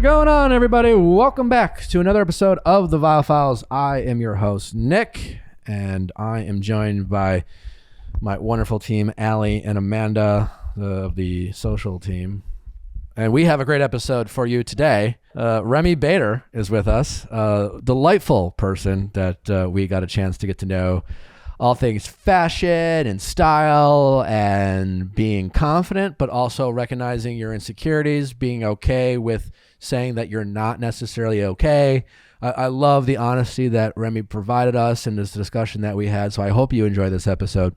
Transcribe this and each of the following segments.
going on, everybody? Welcome back to another episode of the Viall Files. I am your host, Nick, and I am joined by my wonderful team, Allie and Amanda of the social team. And we have a great episode for you today. Remi Bader is with us, a delightful person that we got a chance to get to know. All things fashion and style and being confident, but also recognizing your insecurities, being okay with saying that you're not necessarily okay. I love the honesty that Remi provided us in this discussion that we had, so I hope you enjoy this episode.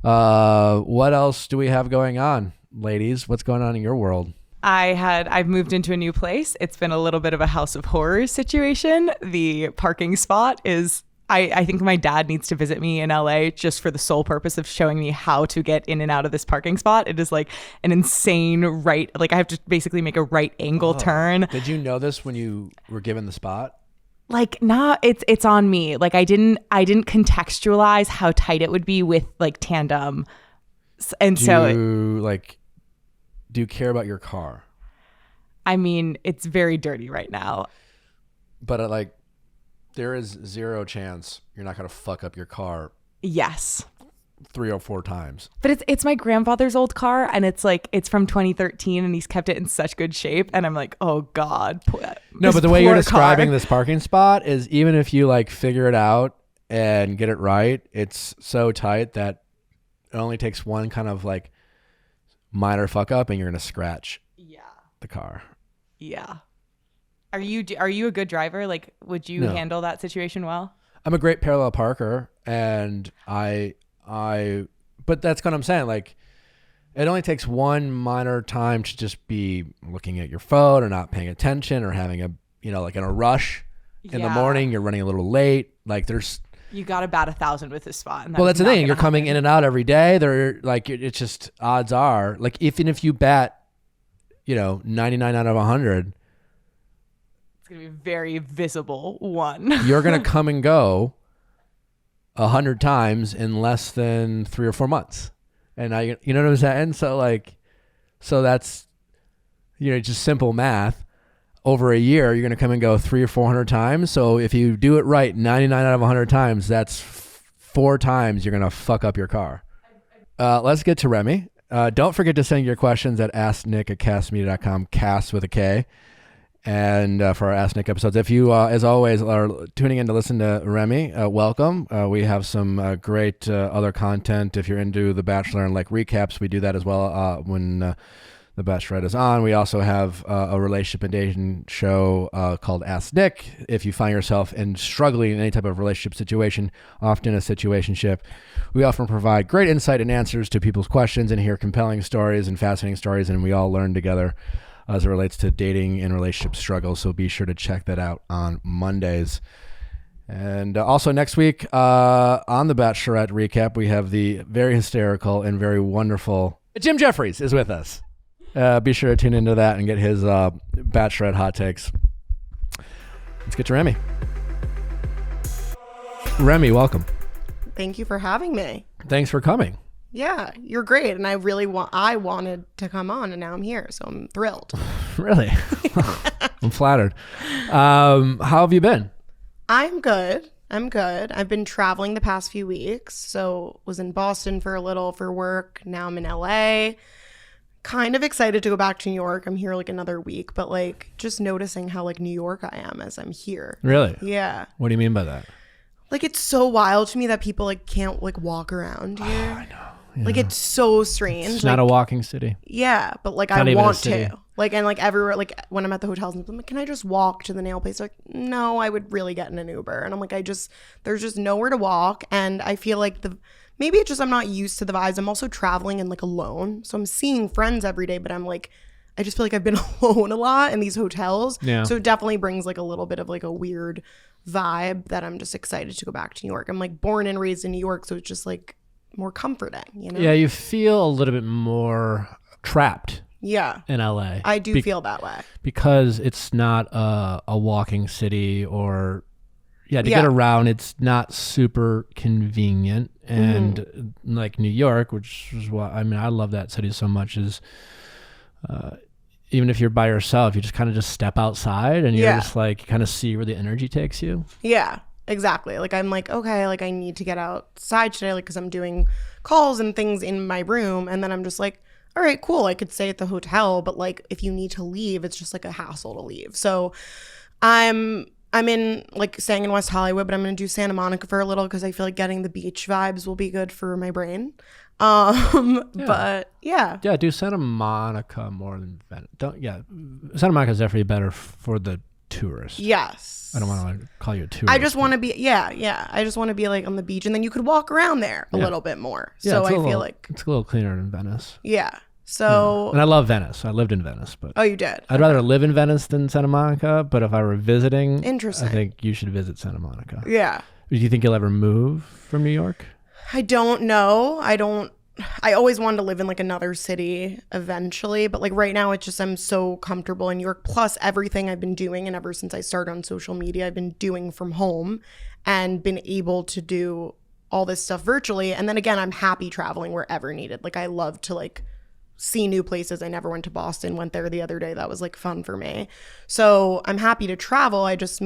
What else do we have going on, ladies? What's going on in your world? I've moved into a new place. It's been a little bit of a house of horrors situation. The parking spot is... I think my dad needs to visit me in LA just for the sole purpose of showing me how to get in and out of this parking spot. It is like an insane right. Like I have to basically make a right angle turn. Did you know this when you were given the spot? Like, nah, it's on me. Like I didn't contextualize how tight it would be with like tandem. And do you care about your car? I mean, it's very dirty right now. But there is zero chance you're not going to fuck up your car. Yes. 3 or 4 times. But it's my grandfather's old car, and it's from 2013, and he's kept it in such good shape. And I'm like, oh God. No, but the way you're describing this parking spot is even if you figure it out and get it right, it's so tight that it only takes one kind of minor fuck up and you're going to scratch the car. Yeah. Are you a good driver? Like, would you handle that situation well? I'm a great parallel parker, and but that's what I'm saying. It only takes one minor time to just be looking at your phone or not paying attention or having in a rush in the morning. You're running a little late. You got to bat 1,000 with this spot. And that's the thing. You're coming in and out every day. It's just odds are even if you bat, 99 out of 100. Gonna be a very visible one. You're gonna come and go 100 times in less than 3 or 4 months, and you know what I'm saying. So that's just simple math. Over a year, you're gonna come and go 300 or 400 times. So if you do it right 99 out of 100 times, that's 4 times you're gonna fuck up your car. Let's get to Remi. Don't forget to send your questions at asknick@castmedia.com. Cast with a K. And for our Ask Nick episodes, if you, as always, are tuning in to listen to Remi, welcome. We have some great other content. If you're into The Bachelor and recaps, we do that as well when The Bachelorette is on. We also have a relationship and dating show called Ask Nick. If you find yourself struggling in any type of relationship situation, often a situationship, we often provide great insight and answers to people's questions and hear compelling stories and fascinating stories, and we all learn together as it relates to dating and relationship struggles. So be sure to check that out on Mondays. And also next week on the Bachelorette recap, we have the very hysterical and very wonderful Jim Jeffries is with us. Be sure to tune into that and get his Bachelorette hot takes. Let's get to Remi. Remi, welcome. Thank you for having me. Thanks for coming. Yeah, you're great. And I wanted to come on, and now I'm here. So I'm thrilled. Really? I'm flattered. How have you been? I'm good. I've been traveling the past few weeks. So was in Boston for a little for work. Now I'm in LA. Kind of excited to go back to New York. I'm here another week, but just noticing how New York I am as I'm here. Really? Yeah. What do you mean by that? It's so wild to me that people can't walk around here. Oh, I know. Yeah. It's so strange. It's not a walking city. Yeah, but I want to. And everywhere, when I'm at the hotels, I'm like, can I just walk to the nail place? No, I would really get in an Uber. And I'm there's just nowhere to walk. And I feel maybe it's just I'm not used to the vibes. I'm also traveling and alone. So I'm seeing friends every day, but I'm I just feel I've been alone a lot in these hotels. Yeah. So it definitely brings a little bit of a weird vibe that I'm just excited to go back to New York. I'm born and raised in New York, so it's just more comforting, Yeah, you feel a little bit more trapped. Yeah. In LA. I do feel that way. Because it's not a walking city to get around, it's not super convenient. And New York, which is why I love that city so much, is even if you're by yourself, you just kind of just step outside and you're just like, kind of see where the energy takes you. Yeah, exactly. Like I'm like, okay, like I need to get outside today, like because I'm doing calls and things in my room, and then I'm just like, all right, cool, I could stay at the hotel, but like if you need to leave, it's just like a hassle to leave. So I'm in like staying in West Hollywood, but I'm gonna do Santa Monica for a little because I feel like getting the beach vibes will be good for my brain. But yeah, do Santa Monica more than Venice. Santa Monica is definitely better for the tourist. Yes, I don't want to call you a tourist. I just want to be I just want to be like on the beach, and then you could walk around there a little bit more. So I feel like it's a little cleaner than Venice. So and I love Venice. I lived in Venice, but you did. I'd rather live in Venice than Santa Monica. But if I were visiting, interesting, I think you should visit Santa Monica. Yeah. Do you think you'll ever move from New York? I don't know. I always wanted to live in like another city eventually, but like right now it's just I'm so comfortable in New York. Plus everything I've been doing, and ever since I started on social media, I've been doing from home and been able to do all this stuff virtually. And then again, I'm happy traveling wherever needed. Like I love to like see new places. I never went to Boston, went there the other day. That was like fun for me. So I'm happy to travel. I just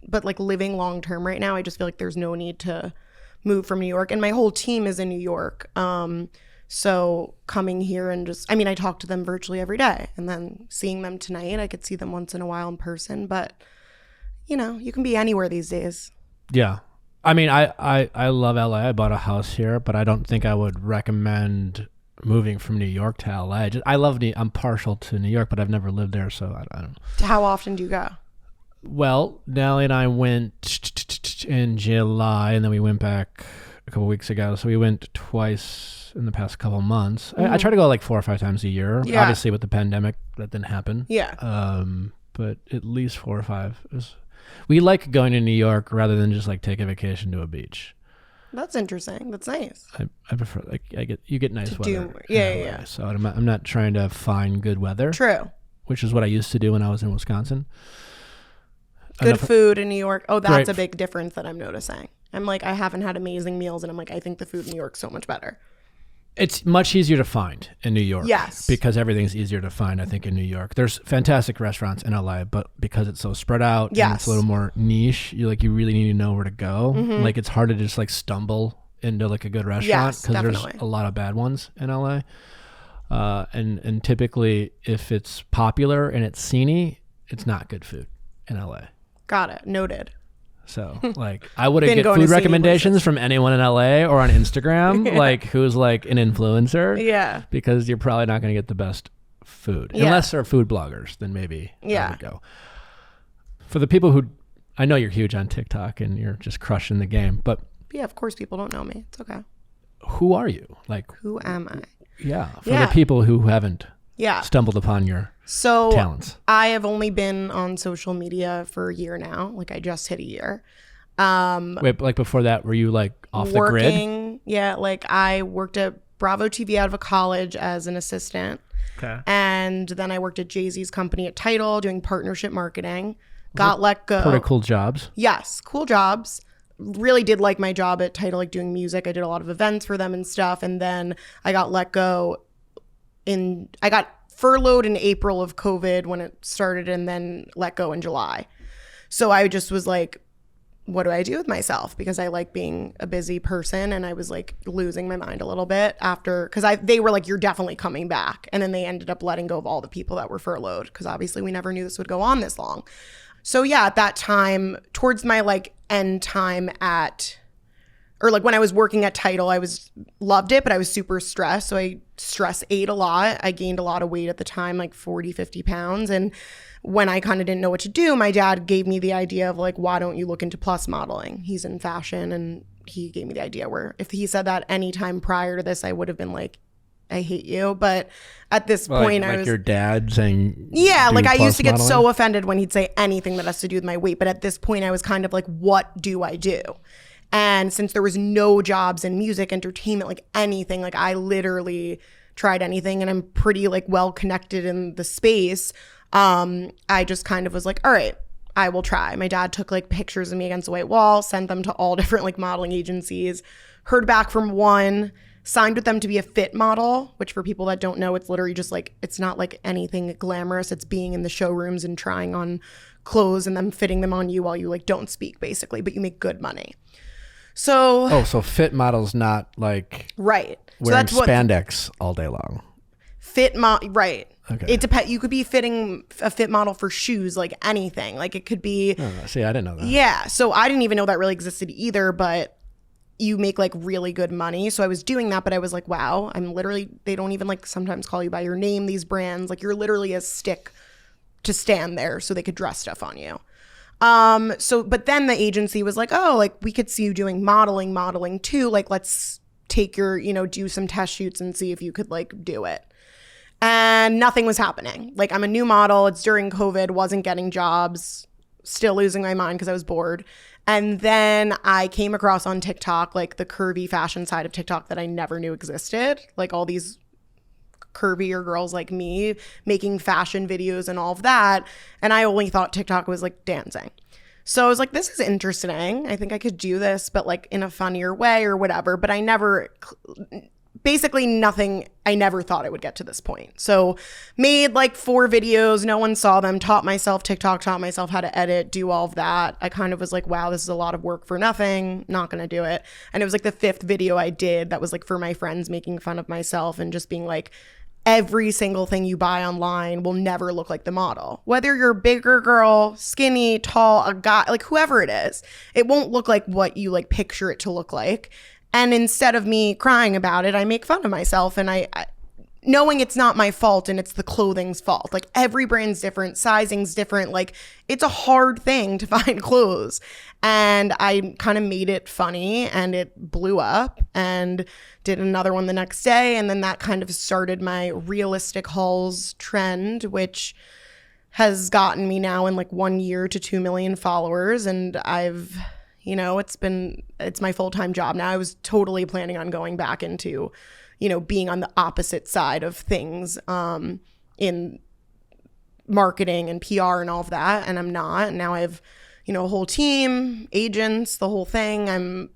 but like living long term right now, I just feel like there's no need to move from New York, and my whole team is in New York. So coming here and I talk to them virtually every day, and then seeing them tonight, I could see them once in a while in person, but you can be anywhere these days. Yeah. I love LA. I bought a house here, but I don't think I would recommend moving from New York to LA. I'm partial to New York, but I've never lived there, so I don't know. How often do you go? Well, Nally and I went in July, and then we went back a couple weeks ago. So we went twice in the past couple months. Mm-hmm. I try to go like 4 or 5 times a year. Yeah. Obviously, with the pandemic, that didn't happen. Yeah. But at least 4 or 5. We like going to New York rather than just like take a vacation to a beach. That's interesting. That's nice. I prefer you get nice weather. Yeah. So I'm not trying to find good weather. True. Which is what I used to do when I was in Wisconsin. Good food in New York. Oh, that's a big difference that I'm noticing. I'm like, I haven't had amazing meals, and I'm like, I think the food in New York's so much better. It's much easier to find in New York. Yes. Because everything's easier to find, I think, in New York. There's fantastic restaurants in LA, but because it's so spread out, and it's a little more niche, you really need to know where to go. Mm-hmm. Like it's hard to just like stumble into like a good restaurant because there's a lot of bad ones in LA. And typically, if it's popular and it's sceney, it's not good food in LA. Got it. Noted. So like I wouldn't get food recommendations from anyone in LA or on Instagram, like who's like an influencer. Yeah. Because you're probably not going to get the best food. Unless they're food bloggers, then maybe I would go. For the people who, I know you're huge on TikTok and you're just crushing the game, but yeah, of course people don't know me. It's okay. Who are you? Like who am I? Yeah. For the people who haven't stumbled upon your talents. I have only been on social media for a year now. Like I just hit a year. Wait, like before that, were you like off the grid? Yeah, like I worked at Bravo TV out of college as an assistant. Okay. And then I worked at Jay-Z's company at Tidal doing partnership marketing. Got let go. Pretty cool jobs. Yes, cool jobs. Really did like my job at Tidal, like doing music. I did a lot of events for them and stuff. And then I got let go I got furloughed in April of COVID when it started, and then let go in July. So I just was like, what do I do with myself? Because I like being a busy person, and I was like losing my mind a little bit after, because they were like, you're definitely coming back. And then they ended up letting go of all the people that were furloughed, because obviously we never knew this would go on this long. So yeah, at that time, towards my like end time when I was working at Tidal, loved it, but I was super stressed. So I ate a lot. I gained a lot of weight at the time, like 40, 50 pounds. And when I kind of didn't know what to do, my dad gave me the idea of like, why don't you look into plus modeling? He's in fashion, and he gave me the idea where if he said that any time prior to this, I would have been like, I hate you. But at this point, I was your dad saying, yeah, like I used to get so offended when he'd say anything that has to do with my weight. But at this point, I was kind of like, what do I do? And since there was no jobs in music, entertainment, like anything, like I literally tried anything, and I'm pretty like well connected in the space. I just kind of was like, all right, I will try. My dad took like pictures of me against the white wall, sent them to all different like modeling agencies, heard back from one, signed with them to be a fit model, which for people that don't know, it's literally just like, it's not like anything glamorous. It's being in the showrooms and trying on clothes and then fitting them on you while you like don't speak basically, but you make good money. So so fit models, not like right. wearing So that's spandex all day long. Right. Okay. It depends. You could be fitting a fit model for shoes, like anything. Like it could be. See, I didn't know that. Yeah. So I didn't even know that really existed either, but you make like really good money. So I was doing that, but I was like, wow, I'm literally, they don't even like sometimes call you by your name, these brands. Like you're literally a stick to stand there so they could dress stuff on you. But then the agency was like, oh, like we could see you doing modeling too. Like let's take your, do some test shoots and see if you could like do it. And nothing was happening. Like I'm a new model. It's during COVID, wasn't getting jobs, still losing my mind because I was bored. And then I came across on TikTok, like the curvy fashion side of TikTok that I never knew existed. Like all these curvier girls like me making fashion videos and all of that. And I only thought TikTok was like dancing. So I was like, this is interesting. I think I could do this, but like in a funnier way or whatever. But I never... Basically nothing, I never thought it would get to this point. So made like 4 videos, no one saw them, taught myself TikTok, taught myself how to edit, do all of that. I kind of was like, wow, this is a lot of work for nothing, not gonna do it. And it was like the 5th video I did that was like for my friends making fun of myself and just being like, every single thing you buy online will never look like the model. Whether you're a bigger girl, skinny, tall, a guy, like whoever it is, it won't look like what you like picture it to look like. And instead of me crying about it, I make fun of myself and I knowing it's not my fault and it's the clothing's fault. Like every brand's different, sizing's different. Like it's a hard thing to find clothes. And I kind of made it funny and it blew up and did another one the next day. And then that kind of started my realistic hauls trend, which has gotten me now in like 1 year to 2 million followers. And I've... it's my full-time job now. I was totally planning on going back into, being on the opposite side of things in marketing and PR and all of that. And I'm not. Now I have, a whole team, agents, the whole thing.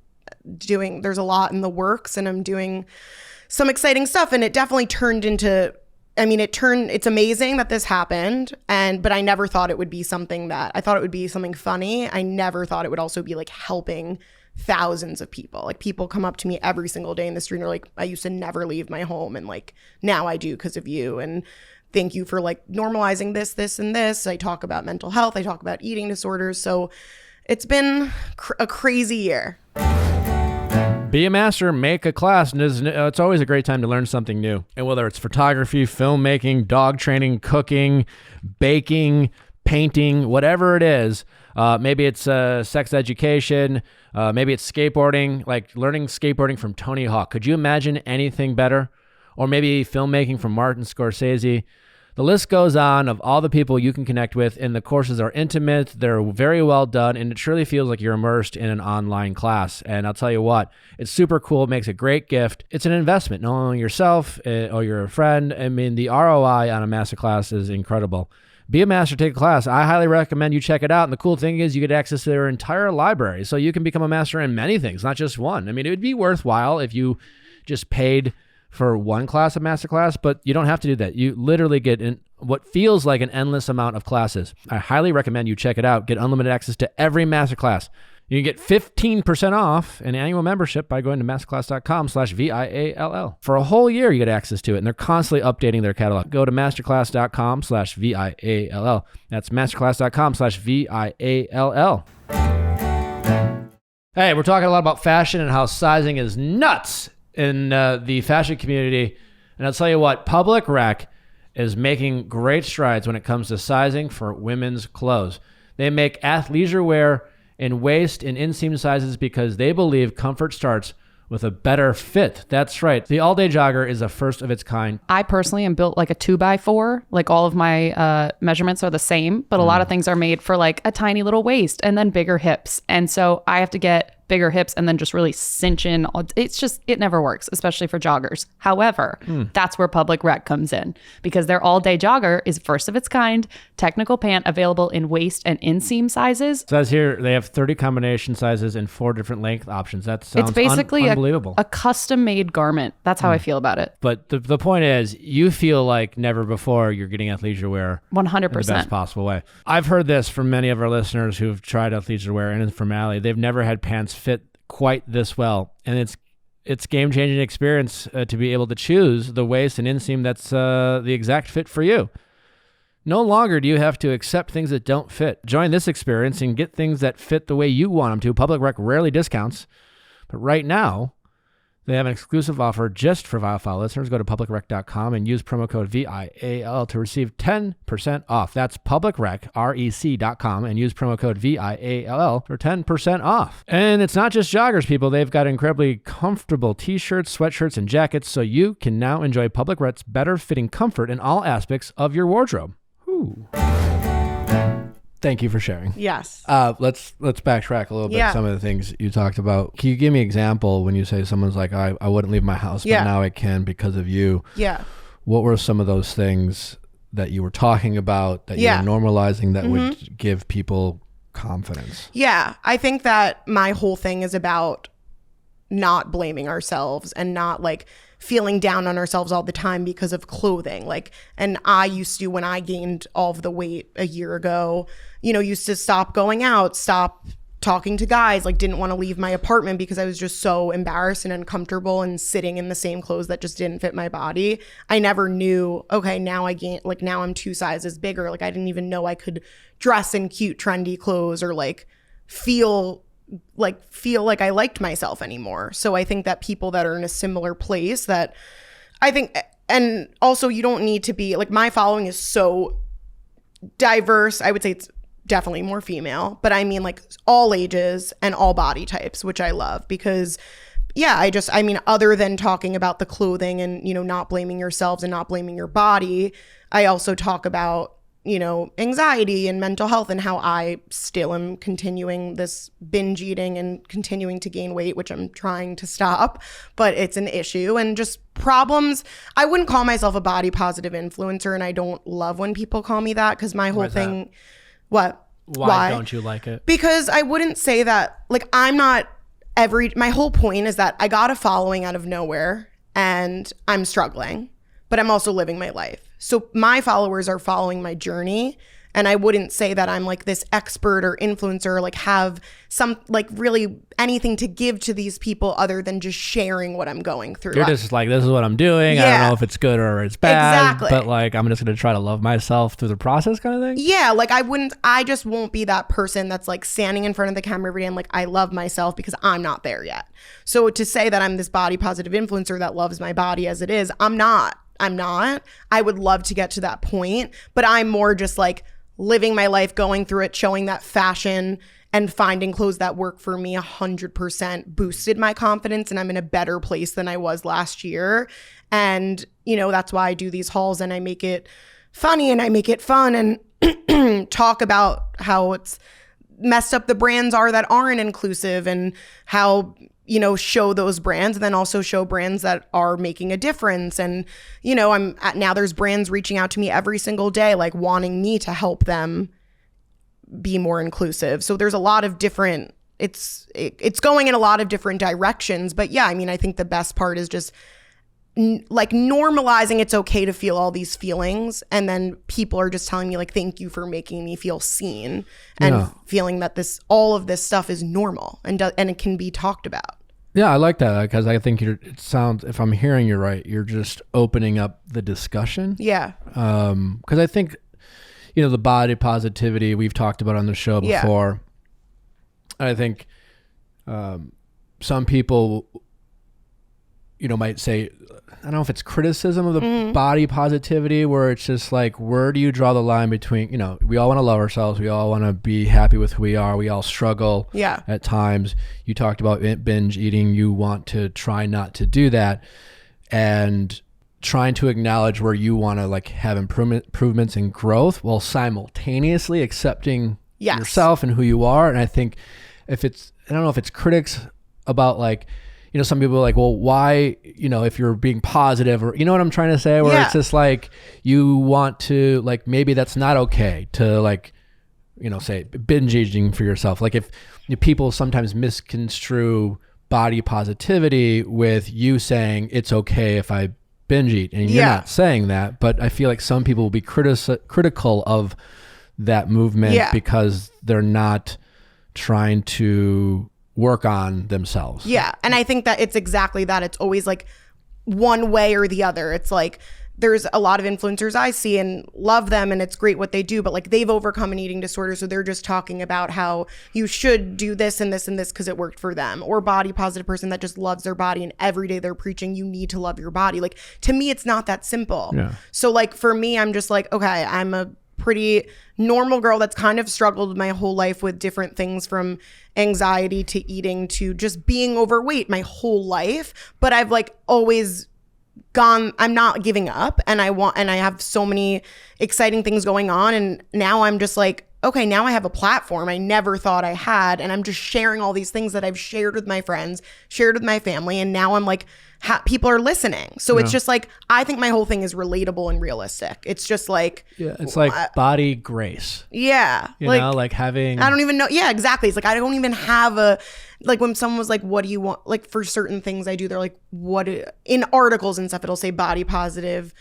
There's a lot in the works and I'm doing some exciting stuff. And it definitely turned into... it's amazing that this happened, but I never thought it would be something that, I thought it would be something funny. I never thought it would also be like helping thousands of people. Like people come up to me every single day in the street and are like, I used to never leave my home and like now I do because of you. And thank you for like normalizing this, and this. I talk about mental health. I talk about eating disorders. So it's been a crazy year. Be a master, make a class, and it's always a great time to learn something new. And whether it's photography, filmmaking, dog training, cooking, baking, painting, whatever it is, maybe it's sex education, maybe it's skateboarding, like learning skateboarding from Tony Hawk. Could you imagine anything better? Or maybe filmmaking from Martin Scorsese. The list goes on of all the people you can connect with, and the courses are intimate, they're very well done, and it truly feels like you're immersed in an online class. And I'll tell you what, it's super cool, it makes a great gift. It's an investment, not only yourself or your friend. The ROI on a masterclass is incredible. Be a master, take a class. I highly recommend you check it out. And the cool thing is you get access to their entire library, so you can become a master in many things, not just one. It would be worthwhile if you just paid for one class, a master class, but you don't have to do that. You literally get in what feels like an endless amount of classes. I highly recommend you check it out. Get unlimited access to every master class. You can get 15% off an annual membership by going to masterclass.com/VIALL. For a whole year, you get access to it, and they're constantly updating their catalog. Go to masterclass.com/VIALL. That's masterclass.com/VIALL. Hey, we're talking a lot about fashion and how sizing is nuts in the fashion community. And I'll tell you what, Public Rec is making great strides when it comes to sizing for women's clothes. They make athleisure wear in waist and inseam sizes because they believe comfort starts with a better fit. That's right. The all-day jogger is a first of its kind. I personally am built like a 2x4. Like all of my measurements are the same, but a lot of things are made for like a tiny little waist and then bigger hips. And so I have to get bigger hips and then just really cinch in. It never works, especially for joggers. However, that's where Public Rec comes in, because their all-day jogger is first of its kind, technical pant available in waist and inseam sizes. It says here they have 30 combination sizes and 4 different length options. That sounds It's basically unbelievable. a custom-made garment. That's how I feel about it. But the point is, you feel like never before you're getting athleisure wear 100%. in the best possible way. I've heard this from many of our listeners who've tried athleisure wear, and from Allie, they've never had pants fit quite this well, and it's game-changing experience to be able to choose the waist and inseam that's the exact fit for you. No longer do you have to accept things that don't fit. Join this experience and get things that fit the way you want them to. Public Rec rarely discounts, but right now they have an exclusive offer just for Viall listeners. Go to publicrec.com and use promo code VIAL to receive 10% off. That's publicrec.com and use promo code VIAL for 10% off. And it's not just joggers, people. They've got incredibly comfortable t-shirts, sweatshirts, and jackets, so you can now enjoy Public Rec's better fitting comfort in all aspects of your wardrobe. Ooh. Thank you for sharing. Yes. Let's backtrack a little bit. Yeah. Some of the things you talked about. Can you give me an example when you say someone's like, I wouldn't leave my house, but now I can because of you? Yeah. What were some of those things that you were talking about that you were normalizing that would give people confidence? Yeah. I think that my whole thing is about not blaming ourselves and not like feeling down on ourselves all the time because of clothing. Like, and I used to, when I gained all of the weight a year ago, used to stop going out, stop talking to guys, like didn't want to leave my apartment because I was just so embarrassed and uncomfortable and sitting in the same clothes that just didn't fit my body. I never knew, okay, now now I'm 2 sizes bigger. Like I didn't even know I could dress in cute, trendy clothes or like feel like I liked myself anymore. So I think that people that are in a similar place, that I think, and also you don't need to be like, my following is so diverse. I would say it's definitely more female, but I mean like all ages and all body types, which I love because other than talking about the clothing and, not blaming yourselves and not blaming your body, I also talk about anxiety and mental health and how I still am continuing this binge eating and continuing to gain weight, which I'm trying to stop, but it's an issue and just problems. I wouldn't call myself a body positive influencer, and I don't love when people call me that because my whole thing, what? Why don't you like it? Because I wouldn't say that, like, my whole point is that I got a following out of nowhere and I'm struggling, but I'm also living my life. So my followers are following my journey, and I wouldn't say that I'm like this expert or influencer, or like have some like really anything to give to these people other than just sharing what I'm going through. You're just like, this is what I'm doing. I don't know if it's good or it's bad, but like I'm just going to try to love myself through the process kind of thing. Yeah, like I just won't be that person that's like standing in front of the camera every day and like, I love myself, because I'm not there yet. So to say that I'm this body positive influencer that loves my body as it is, I'm not. I would love to get to that point, but I'm more just like living my life, going through it, showing that fashion and finding clothes that work for me 100% boosted my confidence, and I'm in a better place than I was last year. And, that's why I do these hauls and I make it funny and I make it fun and talk about how it's messed up the brands are that aren't inclusive, and how show those brands, and then also show brands that are making a difference. And, now there's brands reaching out to me every single day, like wanting me to help them be more inclusive. So there's a lot of different, it's going in a lot of different directions. But yeah, I think the best part is just like normalizing it's okay to feel all these feelings, and then people are just telling me like, thank you for making me feel seen, and feeling that all of this stuff is normal and it can be talked about. Yeah, I like that, because I think it sounds, if I'm hearing you right, you're just opening up the discussion. Yeah. Because I think, the body positivity we've talked about on the show before. Yeah. I think some people, might say, I don't know if it's criticism of the body positivity, where it's just like, where do you draw the line between, we all want to love ourselves. We all want to be happy with who we are. We all struggle at times. You talked about binge eating. You want to try not to do that, and trying to acknowledge where you want to like have improvements and growth, while simultaneously accepting yourself and who you are. And I think if it's I don't know if it's critics about like, you know, some people are like, well, why, you know, if you're being positive or, you know what I'm trying to say? Where it's just like, you want to like, maybe that's not okay to like, you know, say binge eating for yourself. Like if people sometimes misconstrue body positivity with you saying it's okay if I binge eat, and you're not saying that, but I feel like some people will be critical of that movement because they're not trying to work on themselves. Yeah. And I think that it's exactly that. It's always like one way or the other. It's like there's a lot of influencers I see and love them and it's great what they do, but like they've overcome an eating disorder. So they're just talking about how you should do this and this and this because it worked for them. Or body positive person that just loves their body and every day they're preaching you need to love your body. Like to me, it's not that simple. Yeah. So like for me, I'm just like, okay, I'm a pretty normal girl that's kind of struggled my whole life with different things from anxiety to eating to just being overweight my whole life. But I've like always gone, I'm not giving up and I have so many exciting things going on. And now I'm just like, okay, now I have a platform I never thought I had. And I'm just sharing all these things that I've shared with my friends, shared with my family. And now I'm like, people are listening. So it's just like, I think my whole thing is relatable and realistic. It's just like, it's like body grace. Yeah. You know, like having, I don't even know. Yeah, exactly. It's like, I don't even have a, like when someone was like, what do you want? Like for certain things I do, they're like, in articles and stuff, it'll say body positive,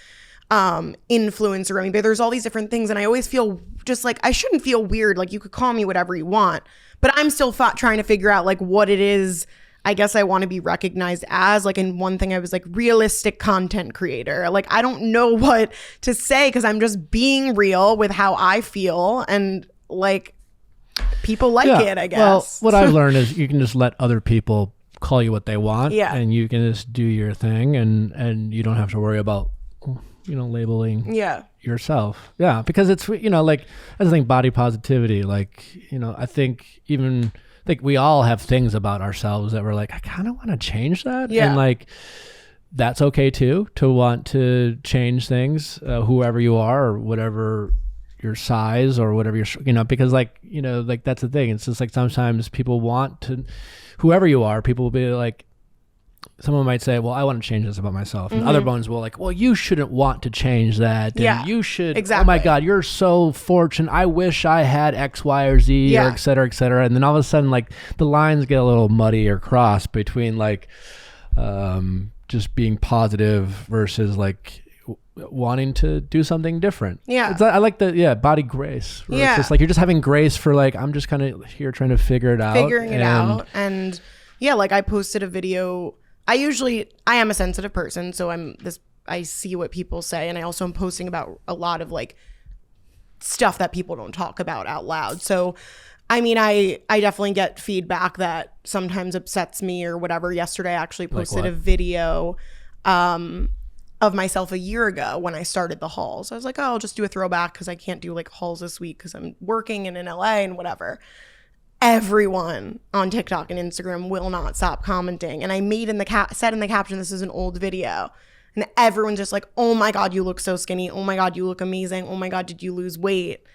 influencer. I mean, but there's all these different things. And I always feel just like, I shouldn't feel weird. Like you could call me whatever you want, but I'm still trying to figure out like what it is I guess I want to be recognized as. Like in one thing I was like realistic content creator. Like I don't know what to say because I'm just being real with how I feel and like people like it, I guess. Well, what I've learned is you can just let other people call you what they want and you can just do your thing and you don't have to worry about, you know, labeling yourself. Yeah, because it's, you know, like I just think body positivity, like, you know, I think we all have things about ourselves that we're like, I kind of want to change that. And like, that's okay too, to want to change things, whoever you are or whatever your size or whatever you're, you know, because like, you know, like that's the thing. It's just like sometimes people want to, whoever you are, people will be like, someone might say, well, I want to change this about myself. And other ones will like, well, you shouldn't want to change that. And you should, oh my God, you're so fortunate. I wish I had X, Y, or Z, or et cetera, et cetera. And then all of a sudden, like the lines get a little muddy or crossed between like just being positive versus like wanting to do something different. I like the body grace. It's just like you're just having grace for like, I'm just kind of here trying to figure it out. And like I posted a video. I am a sensitive person, so I see what people say, and I also am posting about a lot of like stuff that people don't talk about out loud. So I mean, I definitely get feedback that sometimes upsets me or whatever. Yesterday I actually posted a video of myself a year ago when I started the hauls. I was like, oh, I'll just do a throwback because I can't do like hauls this week because I'm working and in LA and whatever. Everyone on TikTok and Instagram will not stop commenting. And I made said in the caption, this is an old video. And everyone's just like, oh my God, you look so skinny. Oh my God, you look amazing. Oh my God, did you lose weight?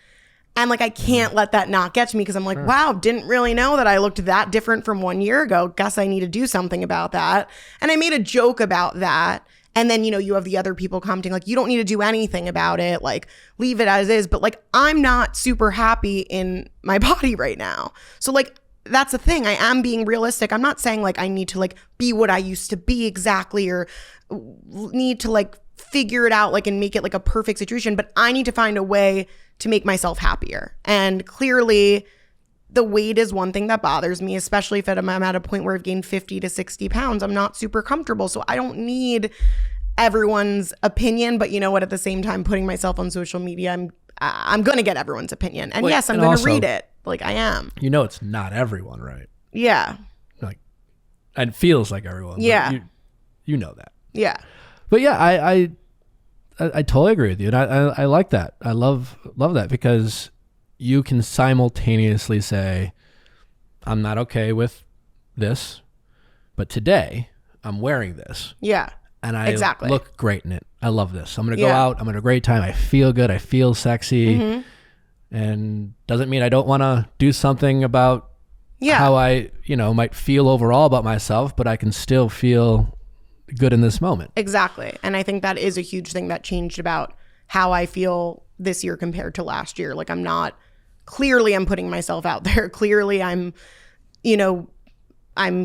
And like, I can't let that not get to me because I'm like, wow, didn't really know that I looked that different from 1 year ago. Guess I need to do something about that. And I made a joke about that. And then, you know, you have the other people commenting like, you don't need to do anything about it. Like, leave it as is. But like, I'm not super happy in my body right now. So like, that's the thing. I am being realistic. I'm not saying like I need to like be what I used to be exactly or need to like figure it out like and make it like a perfect situation. But I need to find a way to make myself happier. And clearly the weight is one thing that bothers me, especially if I'm at a point where I've gained 50 to 60 pounds. I'm not super comfortable. So I don't need everyone's opinion. But you know what? At the same time, putting myself on social media, I'm going to get everyone's opinion. And yes, I'm going to read it. Like I am. You know, it's not everyone, right? Yeah. Like, it feels like everyone. Yeah. You know that. Yeah. But yeah, I totally agree with you. And I like that. I love that because you can simultaneously say, I'm not okay with this, but today I'm wearing this. Yeah. And I look great in it. I love this. I'm going to go out. I'm having a great time. I feel good. I feel sexy. And doesn't mean I don't want to do something about how I, might feel overall about myself, but I can still feel good in this moment. Exactly. And I think that is a huge thing that changed about how I feel this year compared to last year. Like I'm putting myself out there. Clearly I'm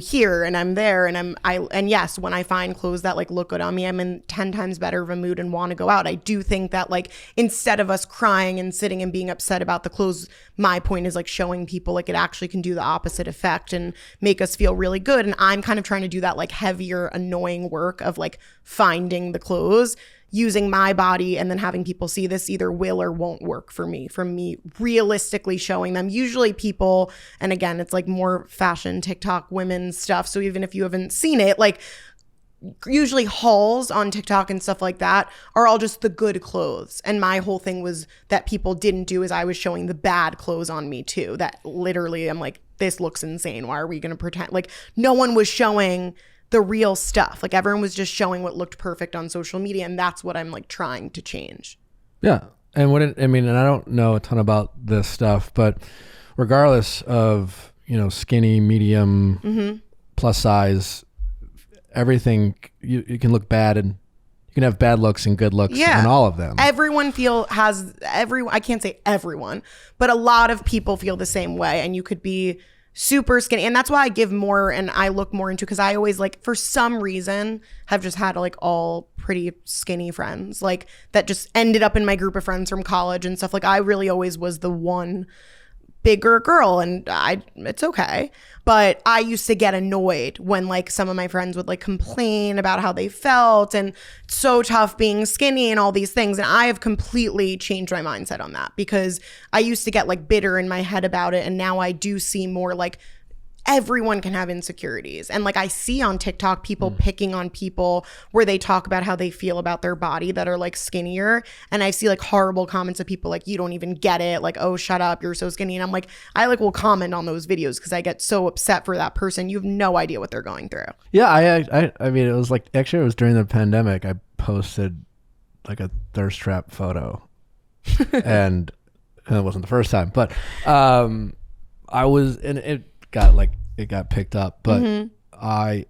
here and I'm there and yes, when I find clothes that like look good on me, I'm in 10 times better of a mood and want to go out. I do think that like instead of us crying and sitting and being upset about the clothes, my point is like showing people like it actually can do the opposite effect and make us feel really good. And I'm kind of trying to do that like heavier, annoying work of like finding the clothes, using my body, and then having people see this either will or won't work for me, from me realistically showing them. Usually people, and again, it's like more fashion, TikTok, women stuff. So even if you haven't seen it, like usually hauls on TikTok and stuff like that are all just the good clothes. And my whole thing was that people didn't do is I was showing the bad clothes on me too. That literally I'm like, this looks insane. Why are we going to pretend? Like no one was showing the real stuff. Like everyone was just showing what looked perfect on social media, and that's what I'm like trying to change. Yeah. And and I don't know a ton about this stuff, but regardless of, skinny, medium, plus size, everything, you can look bad and you can have bad looks and good looks and all of them. Everyone I can't say everyone, but a lot of people feel the same way, and you could be super skinny. And that's why I give more and I look more into, because I always like for some reason have just had like all pretty skinny friends like that just ended up in my group of friends from college and stuff. Like I really always was the one bigger girl, and it's okay. But I used to get annoyed when like some of my friends would like complain about how they felt and it's so tough being skinny and all these things. And I have completely changed my mindset on that, because I used to get like bitter in my head about it. And now I do see more like everyone can have insecurities. And like I see on TikTok people picking on people where they talk about how they feel about their body that are like skinnier. And I see like horrible comments of people like, you don't even get it. Like, oh, shut up, you're so skinny. And I'm like, I like will comment on those videos because I get so upset for that person. You have no idea what they're going through. Yeah. I mean, it was like, actually it was during the pandemic. I posted like a thirst trap photo and it wasn't the first time, but I was, and it got picked up, but I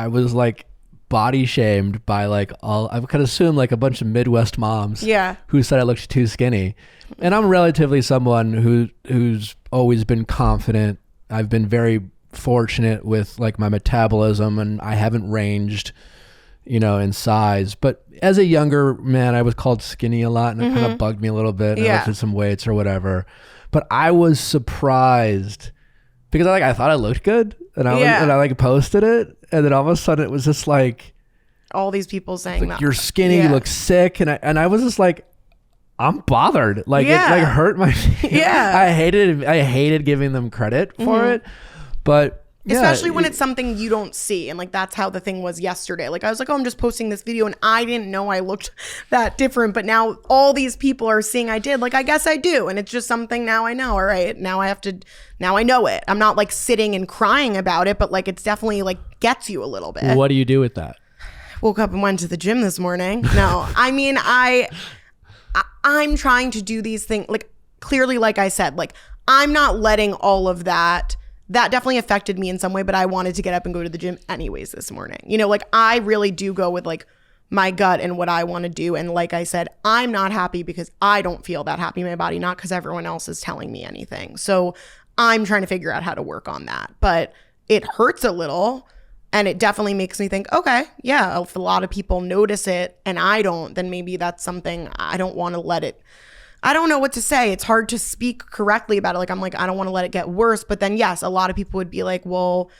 was like body shamed by like I could assume like a bunch of Midwest moms who said I looked too skinny. And I'm relatively someone who's always been confident. I've been very fortunate with like my metabolism, and I haven't ranged, in size. But as a younger man, I was called skinny a lot, and it kind of bugged me a little bit. And I lifted some weights or whatever. But I was surprised, because I thought I looked good, and I like posted it, and then all of a sudden it was just like all these people saying like, that you're skinny, you look sick, and I was just like, I'm bothered. Like it like hurt my I hated giving them credit for it, but especially when it's something you don't see. And like that's how the thing was yesterday. Like I was like, oh, I'm just posting this video and I didn't know I looked that different, but now all these people are seeing I did. Like I guess I do, and it's just something now I know. All right, now I know it. I'm not like sitting and crying about it, but like it's definitely like gets you a little bit. What do you do with that? Woke up and went to the gym this morning. No, I mean I'm trying to do these things like clearly, like I said, like I'm not letting all of that definitely affected me in some way, but I wanted to get up and go to the gym anyways this morning. Like I really do go with like my gut and what I want to do. And like I said, I'm not happy because I don't feel that happy in my body, not because everyone else is telling me anything. So I'm trying to figure out how to work on that. But it hurts a little, and it definitely makes me think, okay, yeah, if a lot of people notice it and I don't, then maybe that's something I don't want to let it. I don't know what to say. It's hard to speak correctly about it. Like, I'm like, I don't want to let it get worse. But then, yes, a lot of people would be like, well,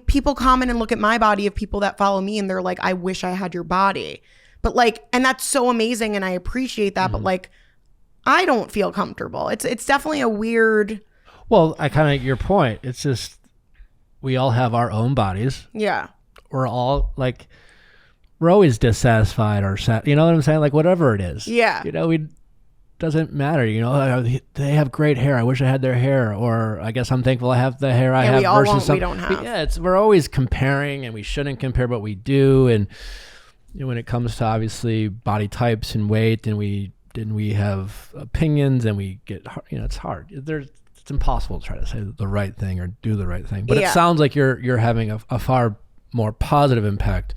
people comment and look at my body of people that follow me and they're like, I wish I had your body. But like, and that's so amazing and I appreciate that. But like, I don't feel comfortable. It's definitely a weird. Well, I kind of, your point. It's just, we all have our own bodies. Yeah. We're all like, we're always dissatisfied or sad. You know what I'm saying? Like whatever it is. Yeah. Doesn't matter, they have great hair. I wish I had their hair, or I guess I'm thankful I have the hair I have we all versus want, some. We don't have. Yeah, we're always comparing, and we shouldn't compare, but we do. And when it comes to obviously body types and weight, and we have opinions, and we get, it's hard. There's it's impossible to try to say the right thing or do the right thing. But it sounds like you're having a far more positive impact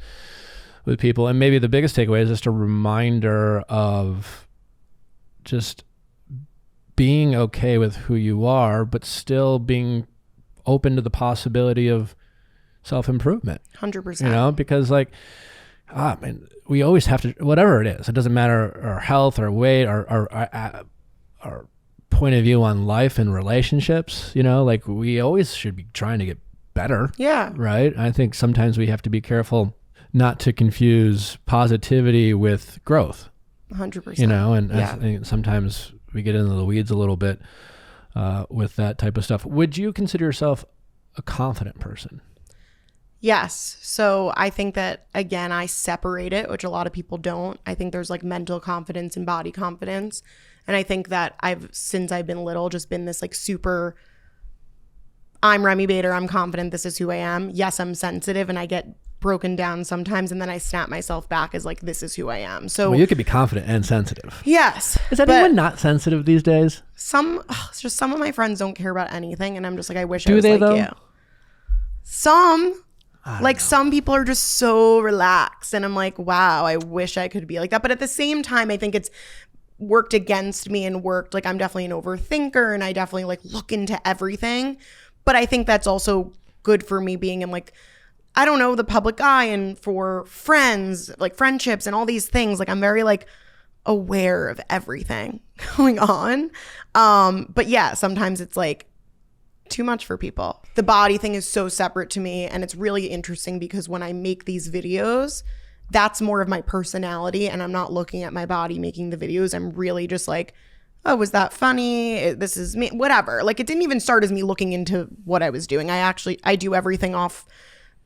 with people. And maybe the biggest takeaway is just a reminder of just being okay with who you are, but still being open to the possibility of self-improvement. 100%. You know, because like, man, we always have to, whatever it is, it doesn't matter our health, our weight, our point of view on life and relationships, you know, like we always should be trying to get better. Yeah. Right. I think sometimes we have to be careful not to confuse positivity with growth. 100%. You know, and I think sometimes we get into the weeds a little bit with that type of stuff. Would you consider yourself a confident person? Yes. So I think that, again, I separate it, which a lot of people don't. I think there's like mental confidence and body confidence. And I think that since I've been little, just been this like super, I'm Remi Bader, I'm confident, this is who I am. Yes, I'm sensitive and I get broken down sometimes, and then I snap myself back as like, this is who I am. So well, you could be confident and sensitive. Yes. Is anyone not sensitive these days? It's just some of my friends don't care about anything, and I'm just like, I wish Do I was they, like though? you. Some people are just so relaxed, and I'm like, wow, I wish I could be like that. But at the same time, I think it's worked against me and worked, like I'm definitely an overthinker, and I definitely like look into everything. But I think that's also good for me being in like, I don't know, the public eye, and for friends, like friendships and all these things. Like I'm very like aware of everything going on. But yeah, sometimes it's like too much for people. The body thing is so separate to me, and it's really interesting because when I make these videos, that's more of my personality, and I'm not looking at my body making the videos. I'm really just like, oh, was that funny? This is me, whatever. Like it didn't even start as me looking into what I was doing. I do everything off,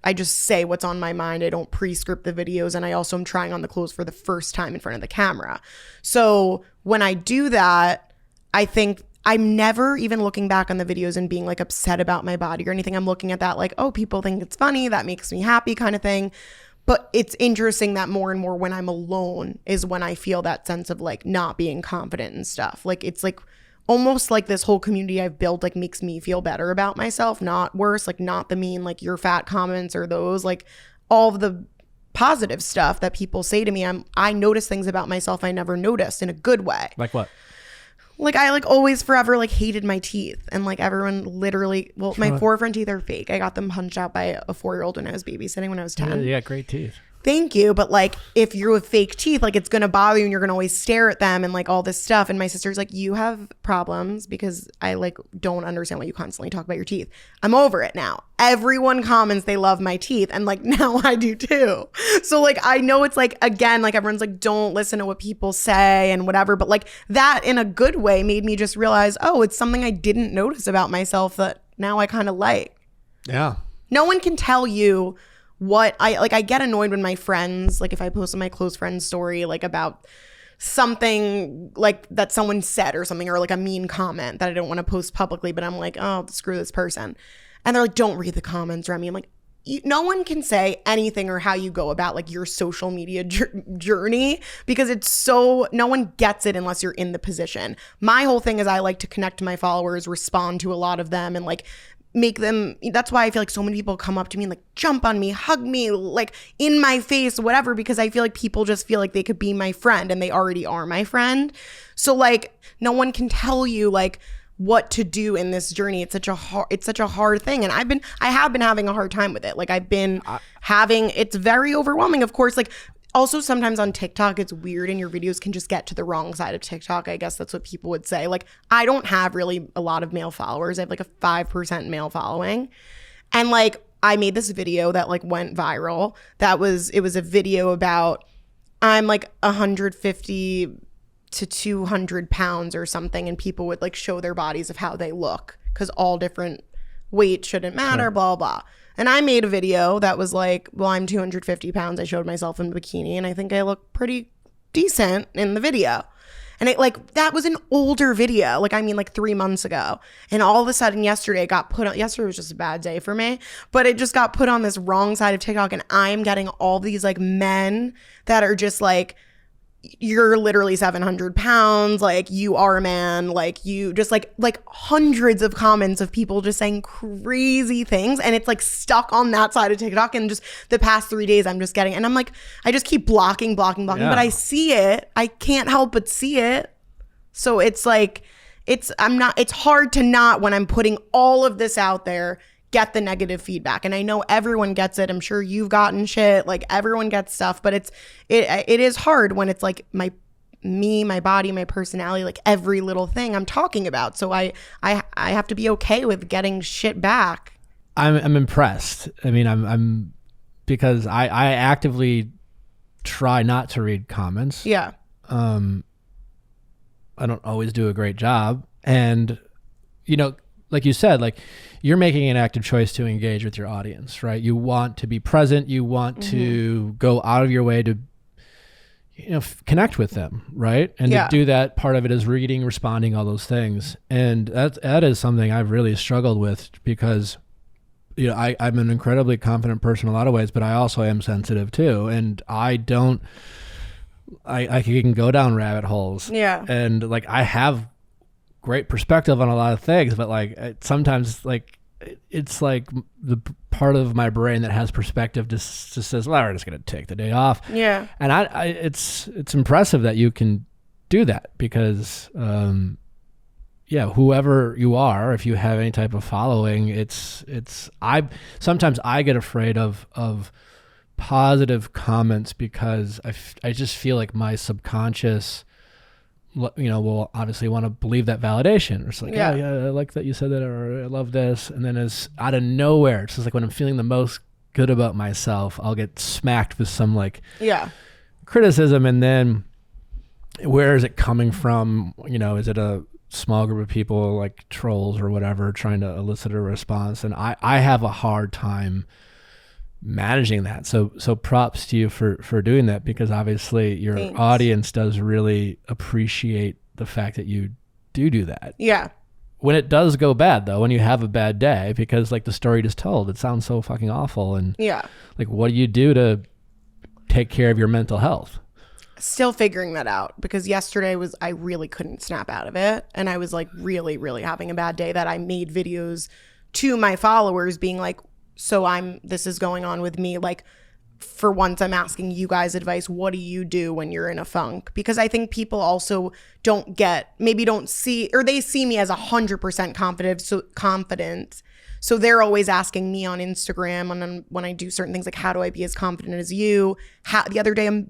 I just say what's on my mind. I don't pre-script the videos, and I also am trying on the clothes for the first time in front of the camera. So when I do that, I think I'm never even looking back on the videos and being like upset about my body or anything. I'm looking at that like, oh, people think it's funny, that makes me happy kind of thing. But it's interesting that more and more when I'm alone is when I feel that sense of like not being confident and stuff. Like it's like almost like this whole community I've built like makes me feel better about myself, not worse, like not the mean like you're fat comments or those, like all of the positive stuff that people say to me. I notice things about myself I never noticed in a good way. Like what? Like I like always forever like hated my teeth, and like everyone literally, well, my 4 front teeth are fake. I got them punched out by a 4-year-old when I was babysitting when I was 10. You got great teeth. Thank you. But like if you're with fake teeth, like it's gonna bother you and you're gonna always stare at them and like all this stuff. And my sister's like, you have problems because I like don't understand why you constantly talk about your teeth. I'm over it now. Everyone comments they love my teeth, and like now I do too. So like I know it's like, again, like everyone's like, don't listen to what people say and whatever, but like that in a good way made me just realize, oh, it's something I didn't notice about myself that now I kind of like. Yeah. No one can tell you what I get annoyed when my friends, like if I post on my close friend's story like about something like that someone said or something, or like a mean comment that I don't want to post publicly, but I'm like, oh, screw this person, and they're like, don't read the comments, Remy. I'm like, no one can say anything or how you go about like your social media journey, because it's so, no one gets it unless you're in the position. My whole thing is I like to connect to my followers, respond to a lot of them, and like make them, that's why I feel like so many people come up to me and like jump on me, hug me, like in my face, whatever, because I feel like people just feel like they could be my friend, and they already are my friend. So like no one can tell you like what to do in this journey. It's such a hard thing, and I have been having a hard time with it. Like it's very overwhelming, of course. Like also sometimes on TikTok it's weird, and your videos can just get to the wrong side of TikTok. I guess that's what people would say. Like I don't have really a lot of male followers. I have like a 5% male following, and like I made this video that like went viral. It was a video about I'm like 150 to 200 pounds or something, and people would like show their bodies of how they look, because all different weight shouldn't matter, sure. Blah blah. And I made a video that was like, well, I'm 250 pounds. I showed myself in a bikini, and I think I look pretty decent in the video. And it like, that was an older video, like I mean like 3 months ago, and all of a sudden yesterday it got put on. Yesterday was just a bad day for me, but it just got put on this wrong side of TikTok, and I'm getting all these like men that are just like you're literally 700 pounds, like you are a man, like you just like hundreds of comments of people just saying crazy things, and it's like stuck on that side of TikTok. And just the past 3 days I'm just getting, and I'm like, I just keep blocking, but I see it, I can't help but see it. So it's like, it's hard to not, when I'm putting all of this out there, get the negative feedback. And I know everyone gets it. I'm sure you've gotten shit, like everyone gets stuff, but it is hard when it's like my body, my personality, like every little thing I'm talking about. So I have to be okay with getting shit back. I'm impressed. I mean, I'm because I actively try not to read comments. Yeah. I don't always do a great job. And, you know, like you said, like you're making an active choice to engage with your audience, right? You want to be present. You want to go out of your way to, you know, connect with them, right? And to do that, part of it is reading, responding, all those things. And that is something I've really struggled with because, you know, I'm an incredibly confident person in a lot of ways, but I also am sensitive too. And I can go down rabbit holes. Yeah. And like, I have great perspective on a lot of things, but like sometimes like it's like the part of my brain that has perspective just says, well, we're just going to take the day off. Yeah. And it's impressive that you can do that because, whoever you are, if you have any type of following, sometimes I get afraid of positive comments because I just feel like my subconscious, you know, will obviously want to believe that validation. It's like, yeah, I like that you said that, or I love this. And then it's out of nowhere. It's just like when I'm feeling the most good about myself, I'll get smacked with some like criticism. And then where is it coming from? You know, is it a small group of people like trolls or whatever trying to elicit a response? And I have a hard time managing that. So props to you for doing that, because obviously your audience does really appreciate the fact that you do that. Yeah. When it does go bad though, when you have a bad day, because like the story just told, it sounds so fucking awful. And like, what do you do to take care of your mental health? Still figuring that out, because yesterday I really couldn't snap out of it. And I was like really, really having a bad day that I made videos to my followers being like, so this is going on with me. Like, for once, I'm asking you guys advice. What do you do when you're in a funk? Because I think people also don't see, or they see me as 100% confident. So they're always asking me on Instagram and when I do certain things, like, how do I be as confident as you? The other day,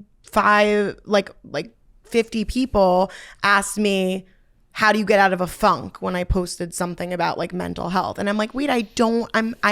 50 people asked me, how do you get out of a funk, when I posted something about like mental health? And I'm like, wait, I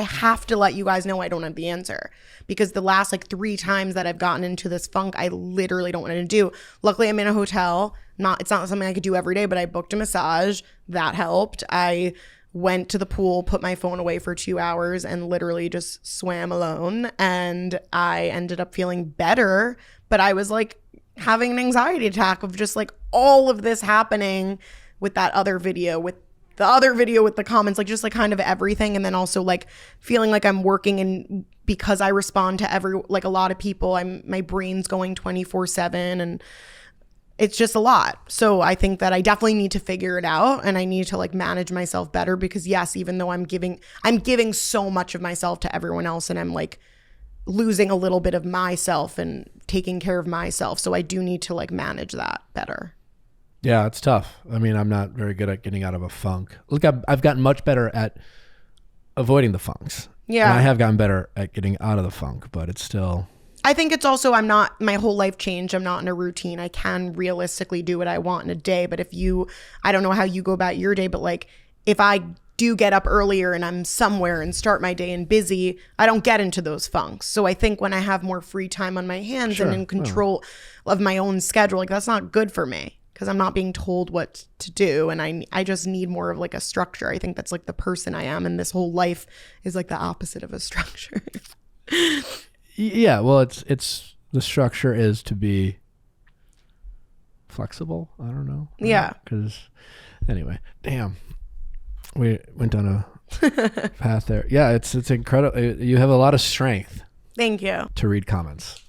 have to let you guys know I don't have the answer, because the last like 3 times that I've gotten into this funk, I literally don't want to do. Luckily, I'm in a hotel. It's not something I could do every day, but I booked a massage. That helped. I went to the pool, put my phone away for 2 hours, and literally just swam alone. And I ended up feeling better, but I was like having an anxiety attack of just like all of this happening with that other video, with the comments, like just like kind of everything. And then also like feeling like I'm working, and because I respond to a lot of people, my brain's going 24/7, and it's just a lot. So I think that I definitely need to figure it out, and I need to like manage myself better, because yes, even though I'm giving so much of myself to everyone else, and I'm like losing a little bit of myself and taking care of myself. So I do need to like manage that better. Yeah, it's tough. I mean, I'm not very good at getting out of a funk. Look, I've gotten much better at avoiding the funks. Yeah. And I have gotten better at getting out of the funk, but it's still... I think it's also, my whole life changed. I'm not in a routine. I can realistically do what I want in a day. But I don't know how you go about your day, but like if I do get up earlier and I'm somewhere and start my day and busy, I don't get into those funks. So I think when I have more free time on my hands and in control of my own schedule, like that's not good for me, because I'm not being told what to do, and I just need more of like a structure. I think that's like the person I am, and this whole life is like the opposite of a structure. Yeah, well, it's the structure is to be flexible. I don't know. Yeah. Because anyway, damn, we went down a path there. Yeah, it's incredible. You have a lot of strength. Thank you. To read comments.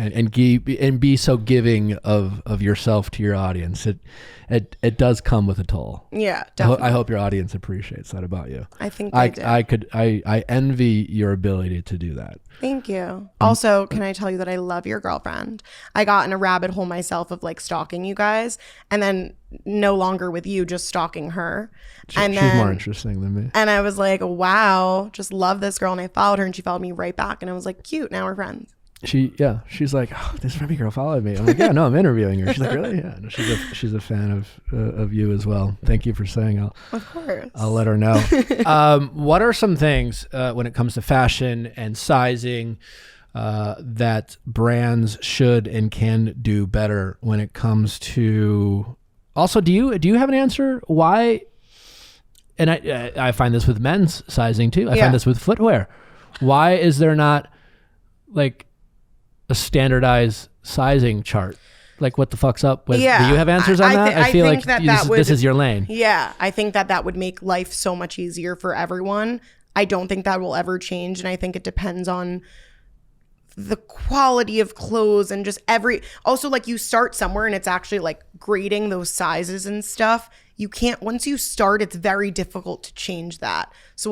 and be so giving of yourself to your audience. It does come with a toll. Yeah, definitely. I hope your audience appreciates that about you. I think they do. I envy your ability to do that. Thank you. Also, can I tell you that I love your girlfriend? I got in a rabbit hole myself of like stalking you guys, and then no longer with you, just stalking her. She's more interesting than me. And I was like, wow, just love this girl. And I followed her and she followed me right back. And I was like, cute. Now we're friends. She's like, oh, this Remy girl followed me. I'm like, yeah, no, I'm interviewing her. She's like, really? Yeah, no, she's a fan of you as well. Thank you for saying. Of course, I'll let her know. What are some things when it comes to fashion and sizing that brands should and can do better when it comes to? Also, do you have an answer why? And I find this with men's sizing too. I find this with footwear. Why is there not like a standardized sizing chart? Like, what the fuck's up with? Yeah, do you have answers on that? I feel like this is your lane. Yeah, I think that would make life so much easier for everyone. I don't think that will ever change, and I think it depends on the quality of clothes and just also like you start somewhere and it's actually like grading those sizes and stuff. You can't, once you start, it's very difficult to change that. So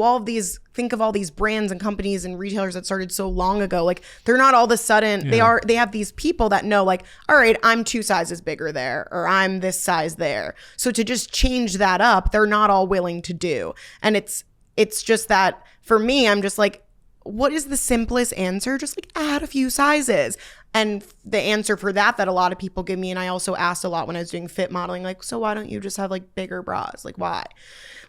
think of all these brands and companies and retailers that started so long ago, like they're not all of a sudden, they have these people that know like, all right, I'm 2 sizes bigger there, or I'm this size there. So to just change that up, they're not all willing to do. And it's just that for me, I'm just like, what is the simplest answer? Just like add a few sizes. And the answer for that a lot of people give me, and I also asked a lot when I was doing fit modeling, like, so why don't you just have like bigger bras? Like, why?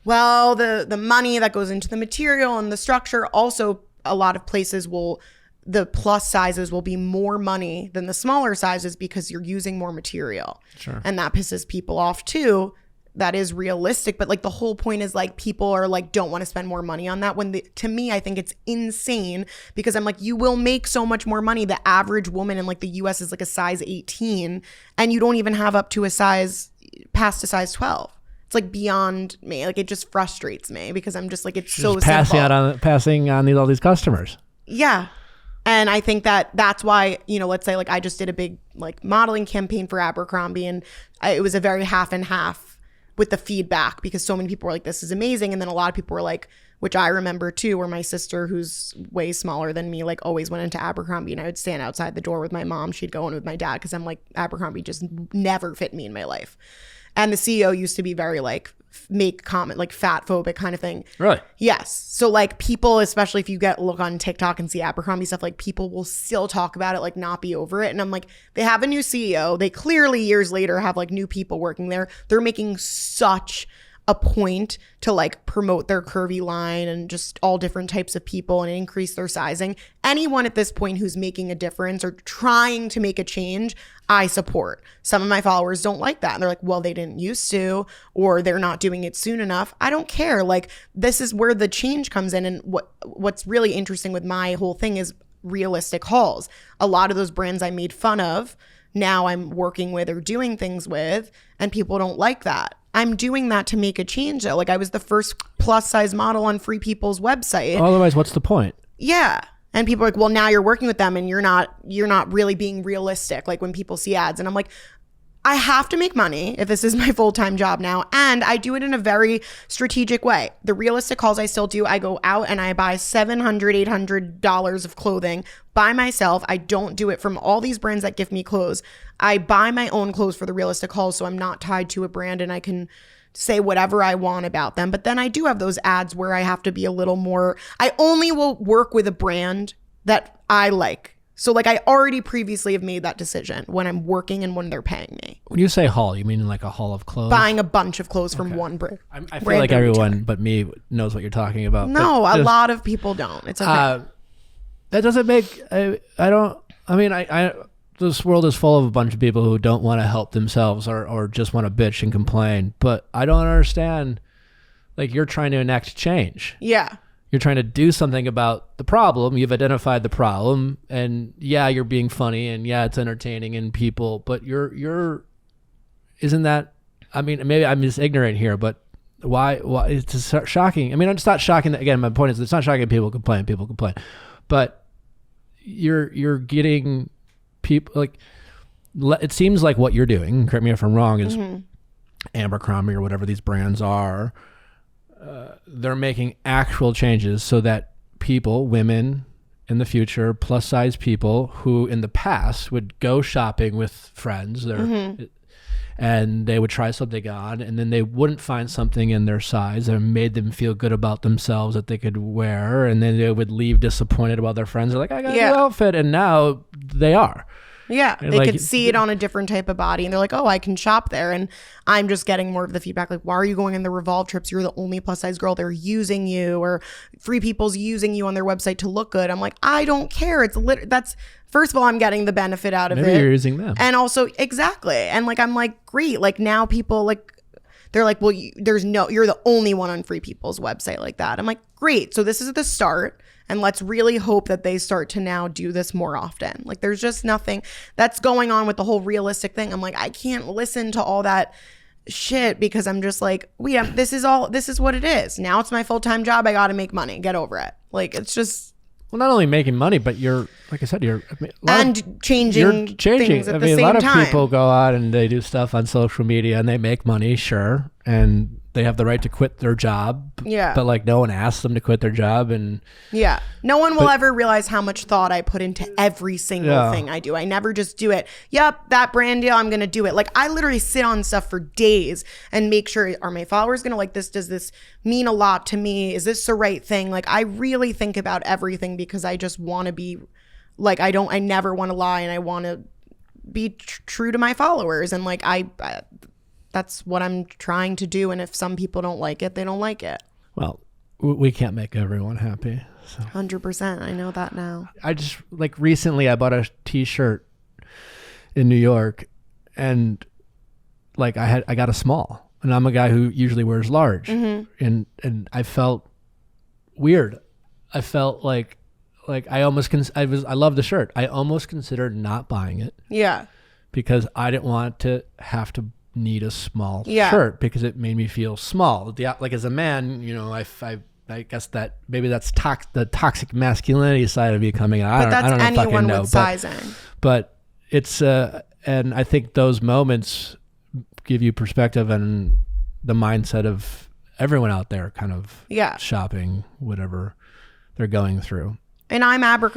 Well, the money that goes into the material and the structure. Also, a lot of places the plus sizes will be more money than the smaller sizes because you're using more material. Sure. And that pisses people off too. That is realistic, but like the whole point is like people are like don't want to spend more money on that, when to me I think it's insane, because I'm like, you will make so much more money. The average woman in like the US is like a size 18 and you don't even have up to past a size 12. It's like beyond me. Like it just frustrates me because I'm just like, it's so simple. Passing on all these customers. Yeah. And I think that's why, let's say like I just did a big like modeling campaign for Abercrombie, and it was a very half and half with the feedback, because so many people were like, this is amazing. And then a lot of people were like, which I remember too, where my sister, who's way smaller than me, like always went into Abercrombie, and I would stand outside the door with my mom. She'd go in with my dad because I'm like, Abercrombie just never fit me in my life. And the CEO used to be very like make comment like fat phobic kind of thing. Really? Yes. So like people, especially if you look on TikTok and see Abercrombie stuff, like people will still talk about it, like not be over it. And I'm like, they have a new CEO. They clearly years later have like new people working there. They're making such a point to like promote their curvy line and just all different types of people and increase their sizing. Anyone at this point who's making a difference or trying to make a change, I support. Some of my followers don't like that. And they're like, well, they didn't used to, or they're not doing it soon enough. I don't care. Like, this is where the change comes in. And what's really interesting with my whole thing is realistic hauls. A lot of those brands I made fun of, now I'm working with or doing things with, and people don't like that. I'm doing that to make a change though. Like, I was the first plus size model on Free People's website. Otherwise, what's the point? Yeah. And people are like, well, now you're working with them and you're not really being realistic. Like when people see ads, and I'm like, I have to make money if this is my full-time job now. And I do it in a very strategic way. The realistic hauls I still do. I go out and I buy $700, $800 of clothing by myself. I don't do it from all these brands that give me clothes. I buy my own clothes for the realistic hauls, so I'm not tied to a brand and I can say whatever I want about them. But then I do have those ads where I have to be a little more, I only will work with a brand that I like. So like I already previously have made that decision when I'm working and when they're paying me. When you say haul, you mean like a haul of clothes? Buying a bunch of clothes from one brand. I feel like everyone but me knows what you're talking about. No, a lot of people don't. It's okay. That doesn't make, this world is full of a bunch of people who don't want to help themselves or just want to bitch and complain. But I don't understand, like, you're trying to enact change. Yeah. You're trying to do something about the problem. You've identified the problem, and yeah, you're being funny, and yeah, it's entertaining and people, but you're isn't that, I mean, maybe I'm just ignorant here, but why it's shocking. I mean, it's not shocking that, again, my point is it's not shocking people complain, but you're getting people like, it seems like what you're doing, correct me if I'm wrong, is Abercrombie or whatever these brands are, they're making actual changes so that people, women in the future, plus size people who in the past would go shopping with friends, and they would try something on, and then they wouldn't find something in their size that made them feel good about themselves that they could wear, and then they would leave disappointed about their friends. They're like, I got a new outfit, and now they are. Yeah, and they like, could see it on a different type of body, and they're like, oh, I can shop there. And I'm just getting more of the feedback, like, why are you going on the Revolve trips? You're the only plus size girl. They're using you, or Free People's using you on their website to look good. I'm like, I don't care. That's, first of all, I'm getting the benefit out of it. Maybe you're using them. And also, exactly. And like, I'm like, great. Like now people like, they're like, well, you're the only one on Free People's website like that. I'm like, great. So this is the start. And let's really hope that they start to now do this more often. Like there's just nothing that's going on with the whole realistic thing. I'm like, I can't listen to all that shit because I'm just like, this is what it is. Now it's my full-time job. I got to make money. Get over it. Like it's just. Well, not only making money, but you're, like I said, changing things at the same time. A lot of people go out and they do stuff on social media and they make money, sure. And they have the right to quit their job. Yeah. But like no one asks them to quit their job. And yeah. No one will ever realize how much thought I put into every single thing I do. I never just do it. Yep, that brand deal, I'm going to do it. Like I literally sit on stuff for days and make sure, are my followers going to like this? Does this mean a lot to me? Is this the right thing? Like I really think about everything because I just want to be like, I never want to lie, and I want to be true to my followers. And like, that's what I'm trying to do. And if some people don't like it, they don't like it. Well, we can't make everyone happy. So. 100%. I know that now. I just like recently I bought a t-shirt in New York, and like I got a small, and I'm a guy who usually wears large, and I felt weird. I felt like I almost I love the shirt. I almost considered not buying it. Yeah. Because I didn't want to have to need a small shirt because it made me feel small. Like as a man, you know, I guess that maybe that's the toxic masculinity side of me coming out. But that's I don't anyone know, with sizing. But it's and I think those moments give you perspective and the mindset of everyone out there kind of shopping whatever they're going through. And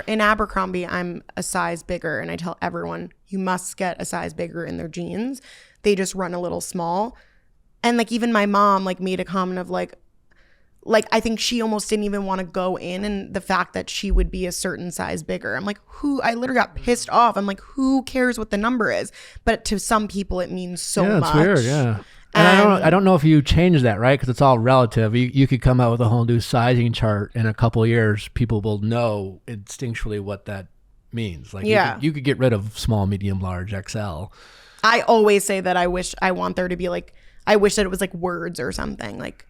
in Abercrombie, I'm a size bigger, and I tell everyone you must get a size bigger in their jeans. They just run a little small. And like even my mom like made a comment of like I think she almost didn't even want to go in, and the fact that she would be a certain size bigger. I'm like, I literally got pissed off. I'm like, who cares what the number is? But to some people it means so much. Yeah, it's weird, yeah. And I don't know if you change that, right? Because it's all relative. You could come out with a whole new sizing chart in a couple of years. People will know instinctually what that means. Like you could get rid of small, medium, large, XL. I always say that I want there to be like, I wish that it was like words or something like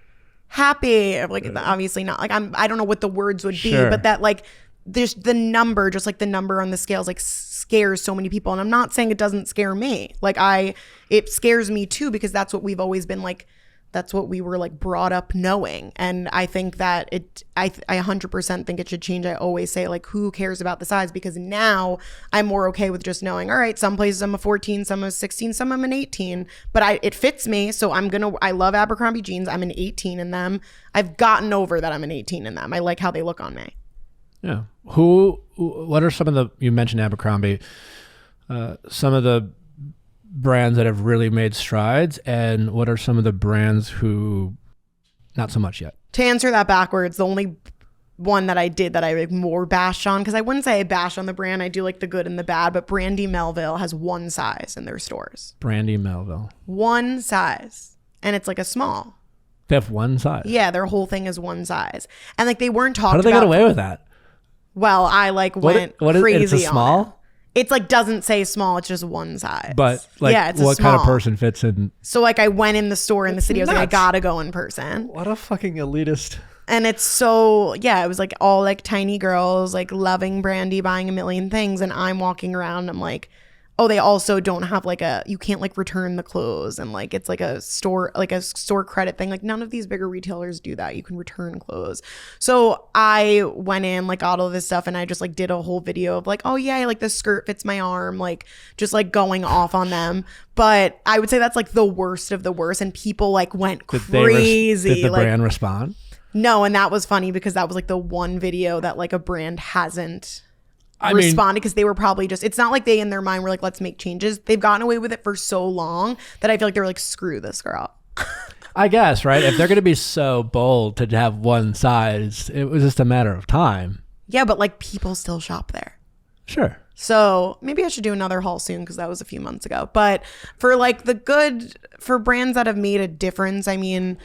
happy. Like obviously not. Like I don't know what the words would be, but that like there's the number, just like the number on the scales, like scares so many people. And I'm not saying it doesn't scare me. Like it scares me too, because that's what we've always been like, that's what we were like brought up knowing. And I think that I 100% think it should change. I always say like, who cares about the size? Because now I'm more okay with just knowing, all right, some places I'm a 14, some I'm a 16, some I'm an 18, but it fits me. So I love Abercrombie jeans. I'm an 18 in them. I've gotten over that I'm an 18 in them. I like how they look on me. Yeah. What are some of you mentioned Abercrombie, some of the brands that have really made strides, and what are some of the brands who not so much yet? To answer that backwards, the only one that I did that I like more bashed on, because I wouldn't say I bash on the brand, I do like the good and the bad, but Brandy Melville has one size in their stores. Brandy Melville. One size. And it's like a small. They have one size? Yeah, their whole thing is one size. And like they weren't talking about... How do they get away with that? Well, I like went crazy. It's a small? On it. It's like doesn't say small, it's just one size. But like it's what kind of person fits in? So like I went in the store in the city, I was like, I gotta go in person. What a fucking elitist. And it's so, it was like all like tiny girls, like loving Brandy, buying a million things. And I'm walking around, I'm like, they also don't have like you can't like return the clothes, and like it's like a store credit thing. Like none of these bigger retailers do that. You can return clothes. So I went in, like got all this stuff, and I just like did a whole video of like, oh yeah, like this skirt fits my arm, like just like going off on them. But I would say that's like the worst of the worst, and people like went crazy. Did the brand respond? No, and that was funny because that was like the one video that like a brand hasn't responded, because they were probably just, it's not like they in their mind were like, let's make changes. They've gotten away with it for so long that I feel like they were like, screw this girl. I guess, right? If they're going to be so bold to have one size, it was just a matter of time. Yeah, but like people still shop there. Sure. So maybe I should do another haul soon, because that was a few months ago. But for like for brands that have made a difference, I mean,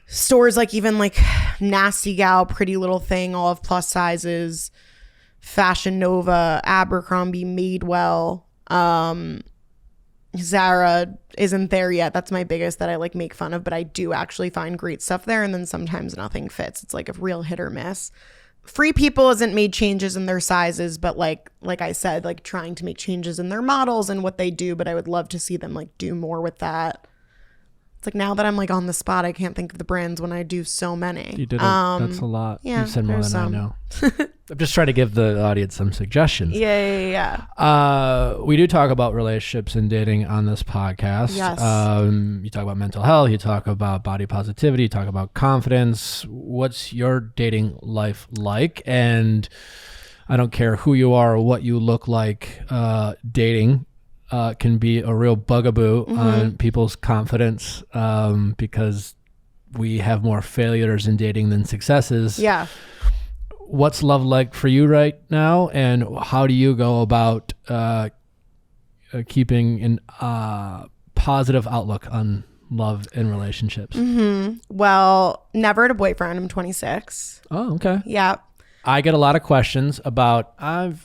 stores like even like Nasty Gal, Pretty Little Thing, all of plus sizes, Fashion Nova, Abercrombie, Madewell, Zara isn't there yet. That's my biggest that I like make fun of, but I do actually find great stuff there. And then sometimes nothing fits. It's like a real hit or miss. Free People hasn't made changes in their sizes, but like I said, like trying to make changes in their models and what they do, but I would love to see them like do more with that. It's like now that I'm like on the spot, I can't think of the brands when I do so many. You did that's a lot. Yeah, you said more than I know. I'm just trying to give the audience some suggestions. Yeah. We do talk about relationships and dating on this podcast. Yes. You talk about mental health. You talk about body positivity. You talk about confidence. What's your dating life like? And I don't care who you are or what you look like, dating can be a real bugaboo on people's confidence, because we have more failures in dating than successes. Yeah. What's love like for you right now, and how do you go about keeping a positive outlook on love and relationships? Well, never had a boyfriend. I'm 26. Oh, okay. Yeah. I get a lot of questions about, I'm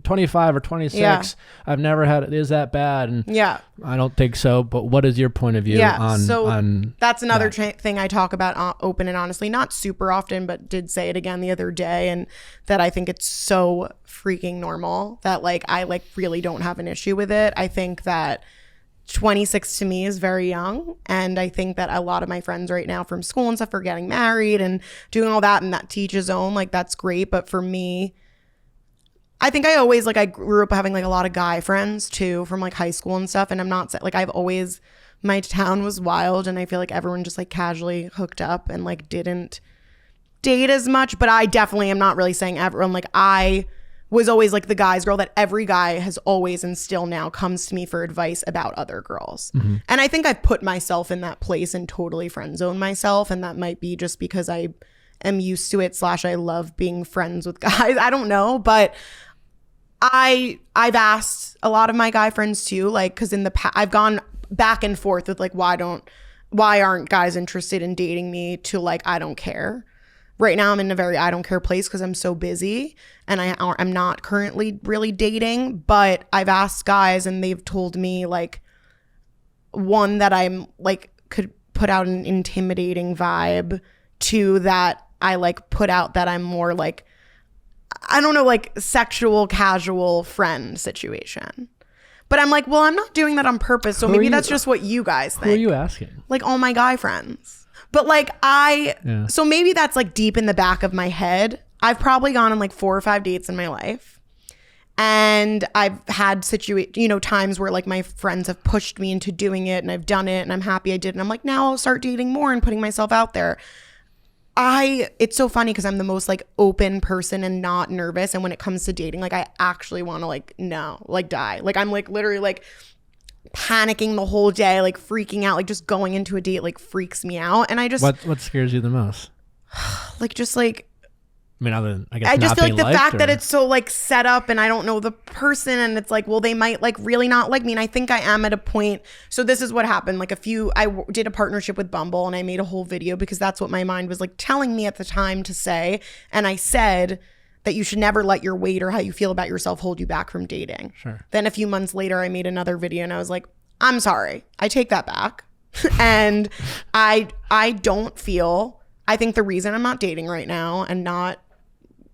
25 or 26. Yeah. I've never had it. Is that bad? And Yeah. I don't think so. But what is your point of view on that's another that? thing I talk about open and honestly, not super often, but did say it again the other day, and that I think it's so freaking normal that like I like really don't have an issue with it. I think that 26 to me is very young, and I think that a lot of my friends right now from school and stuff are getting married and doing all that, and that to each his own, like that's great. But for me, I think I always like, I grew up having like a lot of guy friends too from like high school and stuff, and I'm not like, I've always, my town was wild, and I feel like everyone just like casually hooked up and like didn't date as much. But I definitely am not really saying everyone, like I was always like the guy's girl that every guy has always and still now comes to me for advice about other girls. And I think I've put myself in that place and totally friend zone myself, and that might be just because I am used to it / I love being friends with guys. I don't know, but I've asked a lot of my guy friends too, like, because in the past I've gone back and forth with like, why aren't guys interested in dating me, to like, I don't care. Right now I'm in a very I don't care place because I'm so busy, and I'm not currently really dating. But I've asked guys, and they've told me like, one, that I'm like could put out an intimidating vibe, two, that I like put out that I'm more like, I don't know, like sexual casual friend situation. But I'm like, well, I'm not doing that on purpose, so maybe that's just what you guys think. Who are you asking? Like all my guy friends. But like so maybe that's like deep in the back of my head. I've probably gone on like 4 or 5 dates in my life. And I've had times where like my friends have pushed me into doing it, and I've done it, and I'm happy I did. And I'm like, now I'll start dating more and putting myself out there. It's so funny because I'm the most like open person and not nervous. And when it comes to dating, like I actually want to like, no, like die. Like I'm like literally like panicking the whole day, like freaking out, like just going into a date like freaks me out. And I just what scares you the most? like just like, I mean, other than I guess I just feel like the fact that it's it's so like set up, and I don't know the person, and it's like, well, they might like really not like me. And I think I am at a point. So this is what happened. Like I did a partnership with Bumble, and I made a whole video because that's what my mind was like telling me at the time to say. And I said that you should never let your weight or how you feel about yourself hold you back from dating. Sure. Then a few months later, I made another video, and I was like, I'm sorry, I take that back. And I don't feel, I think the reason I'm not dating right now and not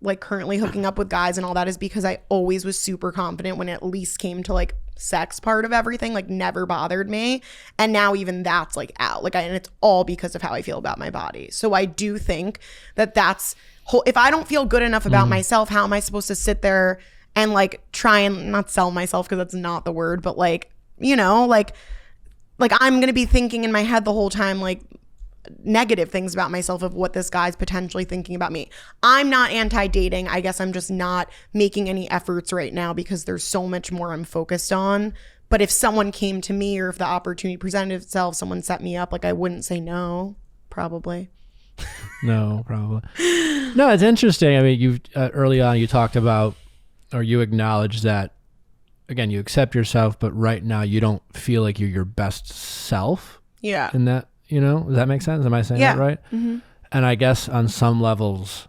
like currently hooking up with guys and all that is because I always was super confident when it at least came to like sex part of everything, like never bothered me. And now even that's like out, like and it's all because of how I feel about my body. So I do think that that's if I don't feel good enough about myself, how am I supposed to sit there and like try and not sell myself, because that's not the word, but like, you know, like I'm gonna be thinking in my head the whole time like negative things about myself of what this guy's potentially thinking about me. I'm not anti-dating. I guess I'm just not making any efforts right now because there's so much more I'm focused on. But if someone came to me or if the opportunity presented itself, someone set me up, like I wouldn't say no, probably. No, probably. No, it's interesting. I mean, you early on you talked about, or you acknowledged that, again, you accept yourself, but right now you don't feel like you're your best self. Yeah. In that, you know, does that make sense? Am I saying that right? Mm-hmm. And I guess on some levels,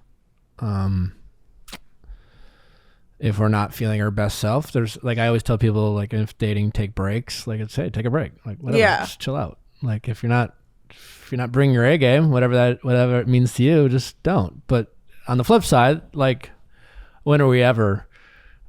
if we're not feeling our best self, there's like, I always tell people, like, if dating, take breaks, like I'd say, take a break, like whatever, just chill out. Like if you're not bringing your A game, whatever it means to you, just don't. But on the flip side, like, when are we ever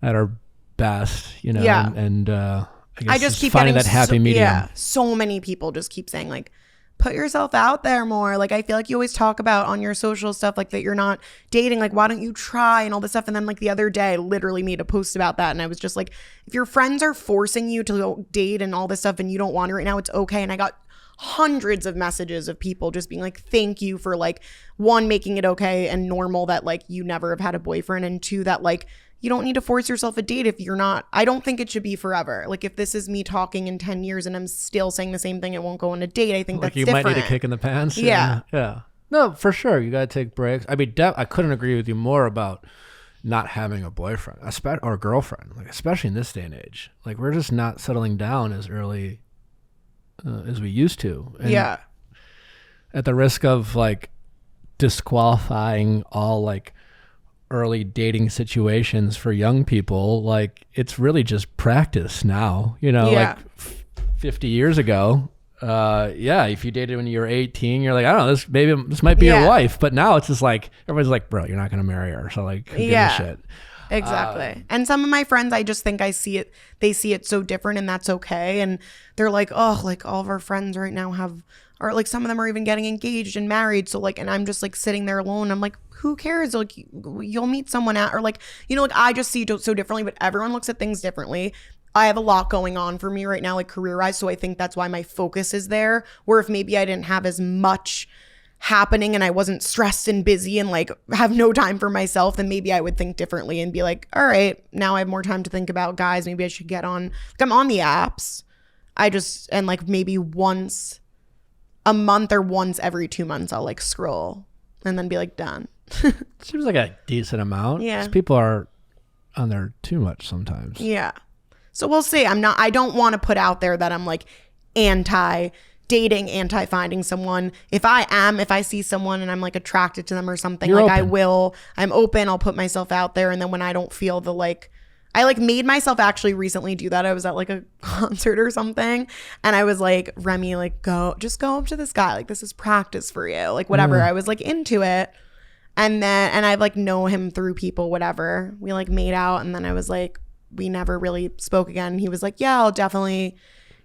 at our best, you know? Yeah. And I just keep finding getting that happy medium. Yeah, so many people just keep saying like, put yourself out there more. Like I feel like you always talk about on your social stuff like that you're not dating, like why don't you try and all this stuff. And then like the other day I literally made a post about that and I was just like, if your friends are forcing you to go date and all this stuff and you don't want it right now, it's okay. And I got hundreds of messages of people just being like, thank you for like, one, making it okay and normal that like you never have had a boyfriend, and two, that like you don't need to force yourself a date if you're not. I don't think it should be forever. Like if this is me talking in 10 years and I'm still saying the same thing, it won't go on a date. I think like that's you different. might need a kick in the pants. Yeah. No, for sure. You got to take breaks. I mean, I couldn't agree with you more about not having a boyfriend or a girlfriend, like especially in this day and age. Like we're just not settling down as early as we used to. And at the risk of like disqualifying all like early dating situations for young people, like it's really just practice now, you know. Like 50 years ago, if you dated when you were 18, you're like, I don't know, this might be your wife. But now it's just like everybody's like, bro, you're not gonna marry her, so like, who gives a shit? Exactly. And some of my friends, I just think they see it so different, and that's okay. And they're like, oh, like all of our friends right now or like some of them are even getting engaged and married. So like, and I'm just like sitting there alone. I'm like, who cares? Like you'll meet someone or like, you know, like I just see it so differently, but everyone looks at things differently. I have a lot going on for me right now, like career-wise. So I think that's why my focus is there. Where if maybe I didn't have as much happening and I wasn't stressed and busy and like have no time for myself, then maybe I would think differently and be like, all right, now I have more time to think about guys. Maybe I should get on, like I'm on the apps. And like maybe once a month or once every 2 months, I'll like scroll and then be like, done. Seems like a decent amount. Yeah. 'Cause people are on there too much sometimes. Yeah. So we'll see. I don't want to put out there that I'm like anti-dating, anti-finding someone. If I see someone and I'm like attracted to them or something, You're like open. I'm open. I'll put myself out there. And then when I don't feel the like, I like made myself actually recently do that. I was at like a concert or something and I was like, Remy, like just go up to this guy. Like this is practice for you. Like whatever. I was like into it. And I like know him through people, whatever. We like made out and then I was like, we never really spoke again. He was like, yeah, I'll definitely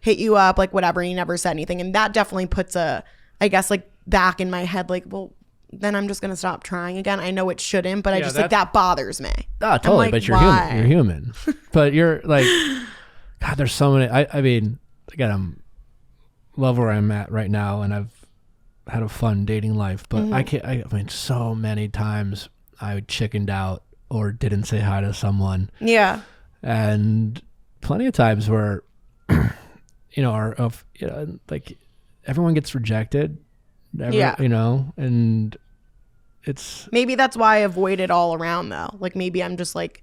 hit you up, like whatever. He never said anything. And that definitely puts I guess like back in my head, like, well, then I'm just going to stop trying again. I know it shouldn't, but I just like that bothers me. Oh, totally. Like, but you're why? human. You're human. But you're like, God, there's so many. I mean, again, I'm love where I'm at right now and I've had a fun dating life, but I mean, so many times I chickened out or didn't say hi to someone. Yeah. And plenty of times where, you know, like everyone gets rejected. You know, and maybe that's why I avoid it all around though. Like maybe I'm just like,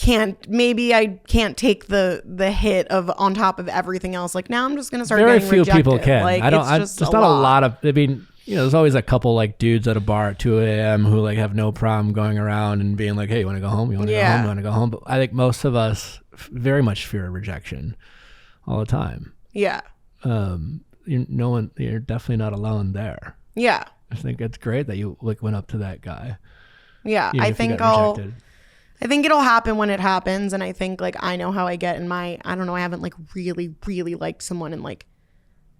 I can't take the hit of on top of everything else. Like now I'm just going to start very getting few rejected. people can. Like, there's not a lot of, I mean, you know, there's always a couple like dudes at a bar at 2 a.m. who like have no problem going around and being like, hey, you want to go home? You want to go home? You want to go home? But I think most of us very much fear rejection all the time. Yeah. You're definitely not alone there. Yeah. I think it's great that you like went up to that guy. Yeah, even I if you think got rejected. I think it'll happen when it happens. And I think like I know how I get in my, I don't know, I haven't like really, really liked someone in like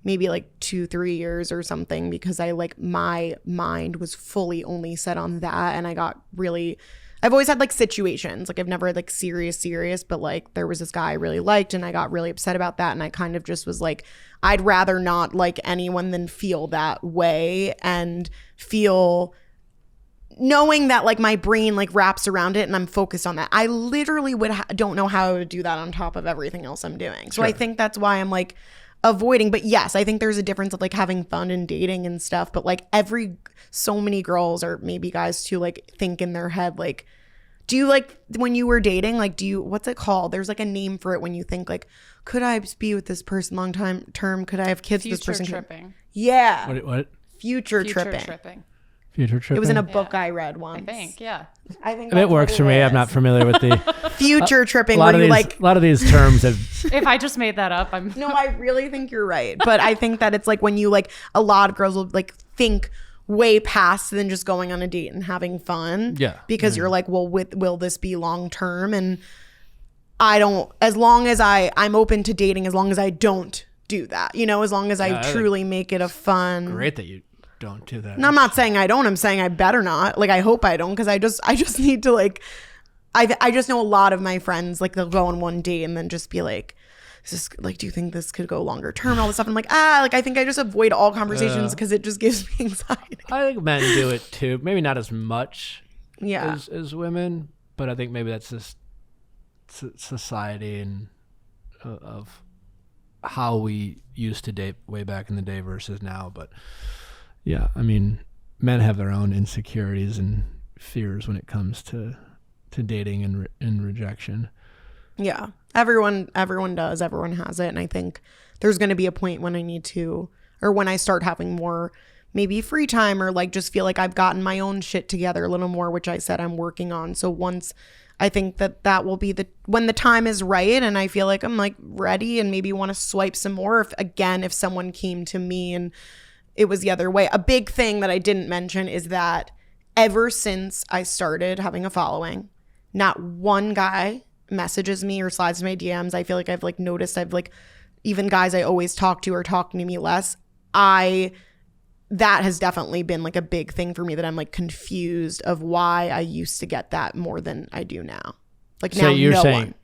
maybe like 2-3 years or something, because I like my mind was fully only set on that. And I got really, I've always had like situations, like I've never had like serious, but like there was this guy I really liked and I got really upset about that. And I kind of just was like, I'd rather not like anyone than feel that way and feel knowing that like my brain like wraps around it and I'm focused on that. I literally don't know how I would do that on top of everything else I'm doing. So I think that's why I'm like avoiding. But yes, I think there's a difference of like having fun and dating and stuff. But like so many girls or maybe guys too like think in their head like, do you like when you were dating, like what's it called? There's like a name for it when you think like, could I be with this person long term? Could I have kids with this person? Tripping. Yeah. What? Future tripping. Future tripping. It was in a book I read once. I think, yeah. I think It works for me. I'm not familiar with the future tripping. a lot Where of you these, like, a lot of these terms have. If I just made that up, I'm. no, I really think you're right. But I think that it's like when you like, a lot of girls will like think way past than just going on a date and having fun. Yeah. Because you're like, well, will this be long term? And I don't. As long as I'm open to dating, as long as I don't do that. You know, as long as I truly make it a fun. Great that you don't do that. And I'm not saying I don't. I'm saying I better not. Like, I hope I don't, because I just need to like. I just know a lot of my friends, like they'll go on one date and then just be like, is this like, do you think this could go longer term? All this stuff. I'm like, like I think I just avoid all conversations because it just gives me anxiety. I think men do it too. Maybe not as much Yeah. as women, but I think maybe that's just society and of how we used to date way back in the day versus now. But yeah, I mean, men have their own insecurities and fears when it comes to dating and rejection. Yeah. Everyone does. Everyone has it. And I think there's going to be a point when I need to, or when I start having more maybe free time, or like just feel like I've gotten my own shit together a little more, which I said I'm working on. So once I think that will be when the time is right and I feel like I'm like ready and maybe want to swipe some more. If someone came to me and it was the other way. A big thing that I didn't mention is that ever since I started having a following, not one guy messages me or slides my DMs. I feel like I've like noticed I've like, even guys I always talk to are talking to me less. That has definitely been like a big thing for me, that I'm like confused of why I used to get that more than I do now. Like So now you're no saying one.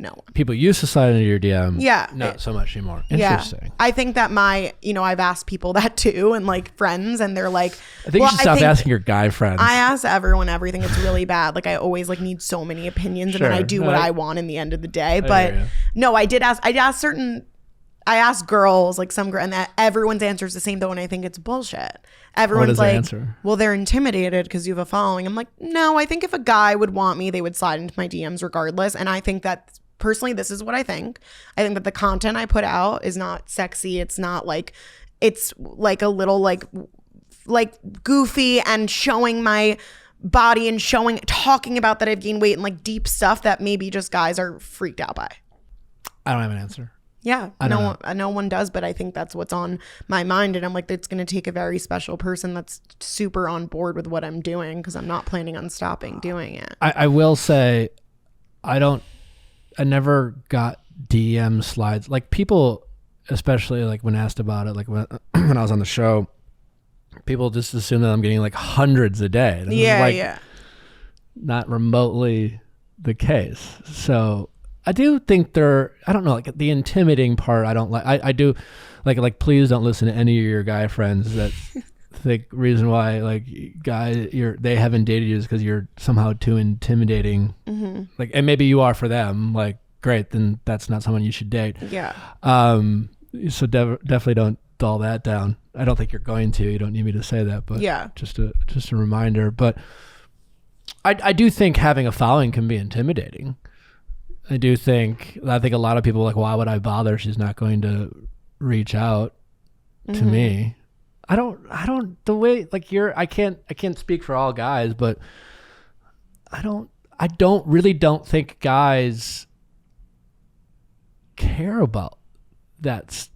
No one. people used to slide into your DM. Yeah. Not so much anymore. Yeah. Interesting. I think that I've asked people that too, and like friends, and they're like, I think you should stop asking your guy friends. I ask everyone everything. It's really bad. Like I always like need so many opinions, and then I do what I want in the end of the day. But no, I asked girls, like some girl, and that everyone's answer is the same though, and I think it's bullshit. Everyone's like, well, they're intimidated because you have a following. I'm like, no, I think if a guy would want me, they would slide into my DMs regardless. And I think that personally, this is what I think. I think that the content I put out is not sexy. It's not like, it's like a little like goofy and showing my body and talking about that I've gained weight and like deep stuff that maybe just guys are freaked out by. I don't have an answer. Yeah, no one does, but I think that's what's on my mind. And I'm like, it's going to take a very special person that's super on board with what I'm doing, because I'm not planning on stopping doing it. I will say, I never got DM slides. Like people, especially like when asked about it, like when I was on the show, people just assume that I'm getting like hundreds a day. This is like not remotely the case. So I do think I don't know, like the intimidating part, I don't like. I do like please don't listen to any of your guy friends that the reason why like guys they haven't dated you is because you're somehow too intimidating. Mm-hmm. Like, and maybe you are for them. Like, great, then that's not someone you should date. Yeah. So definitely don't dull that down. I don't think you're going to. You don't need me to say that, but yeah, just a reminder. But I do think having a following can be intimidating. I think a lot of people are like, why would I bother? She's not going to reach out to me. I don't the way like I can't speak for all guys, but I really don't think guys care about that.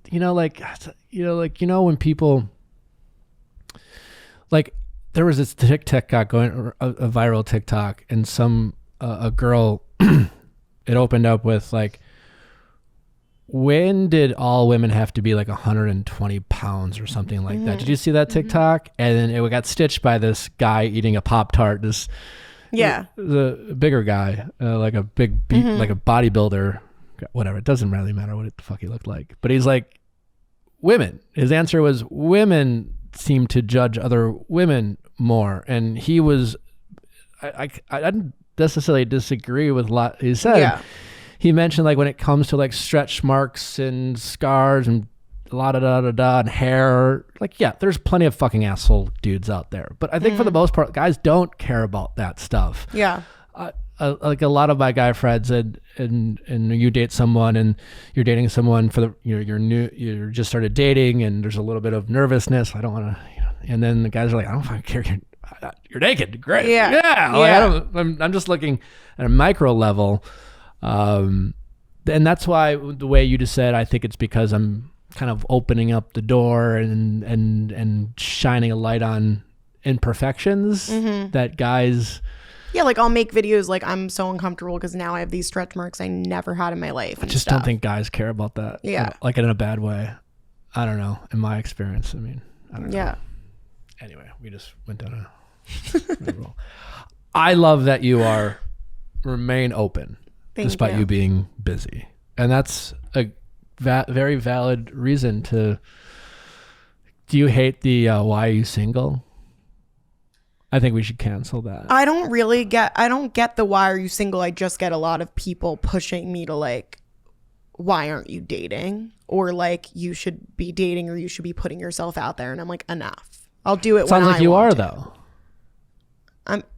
When people like there was this TikTok going, a viral TikTok, and a girl, it opened up with like, when did all women have to be like 120 pounds or something like that? Did you see that TikTok? And then it got stitched by this guy eating a Pop-Tart, the bigger guy, like a big, like a bodybuilder, whatever. It doesn't really matter what the fuck he looked like. But he's like, women. His answer was, women seem to judge other women more. And he was, I didn't necessarily disagree with a lot he said. Yeah. He mentioned like when it comes to like stretch marks and scars and and hair, like, yeah, there's plenty of fucking asshole dudes out there. But I think for the most part, guys don't care about that stuff. Yeah. Like a lot of my guy friends and you date someone and you're dating someone for the, you're just started dating and there's a little bit of nervousness. I don't want to, and then the guys are like, I don't fucking care. You're naked. Great. Yeah. Like, I'm just looking at a micro level. And that's why the way you just said, I think it's because I'm kind of opening up the door and shining a light on imperfections that guys. Yeah, like I'll make videos like I'm so uncomfortable because now I have these stretch marks I never had in my life. I just don't think guys care about that. Yeah. Like in a bad way. I don't know. In my experience, I mean, I don't know. Yeah. Anyway, we just went down a roll. I love that you remain open. Despite you being busy. And that's a very valid reason to... Do you hate the why are you single? I think we should cancel that. I don't get the why are you single. I just get a lot of people pushing me to like, why aren't you dating? Or like, you should be dating or you should be putting yourself out there. And I'm like, enough. I'll do it when I want. Sounds like you are, though.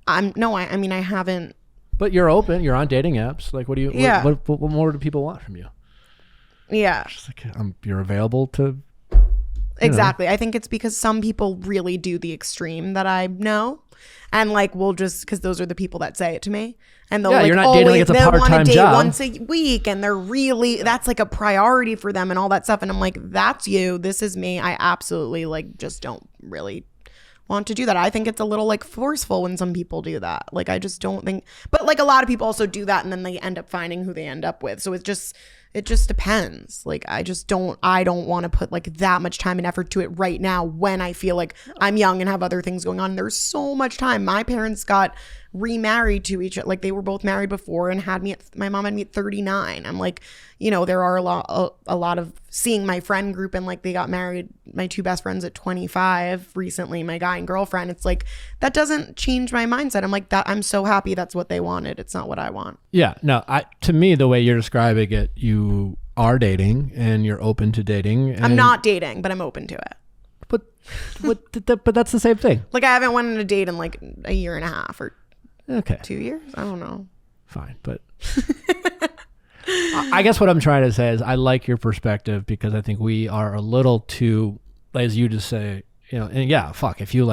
I mean, I haven't... But you're open. You're on dating apps. Like, what do you? Yeah. What more do people want from you? Yeah. Just like, you're available to. Exactly. I think it's because some people really do the extreme that I know, and like we'll just because those are the people that say it to me, and they'll like you're not always dating like it's a part-time date job once a week, and they're really that's like a priority for them and all that stuff, and I'm like, that's you. This is me. I absolutely like just don't really want to do that. I think it's a little like forceful when some people do that. Like I just don't think, but like a lot of people also do that and then they end up finding who they end up with. So it just depends. Like I don't want to put like that much time and effort to it right now when I feel like I'm young and have other things going on. There's so much time. My parents got remarried to each other. Like they were both married before and my mom had me at 39. I'm like, there are a lot of seeing my friend group and like they got married, my two best friends at 25 recently, my guy and girlfriend. It's like, that doesn't change my mindset. I'm like that. I'm so happy that's what they wanted. It's not what I want. Yeah. No, to me, the way you're describing it, you are dating and you're open to dating. And I'm not dating, but I'm open to it. But that's the same thing. Like I haven't went on a date in like a year and a half or 2 years. I don't know. Fine. But I guess what I'm trying to say is I like your perspective because I think we are a little too, as you just say, and yeah, fuck, if you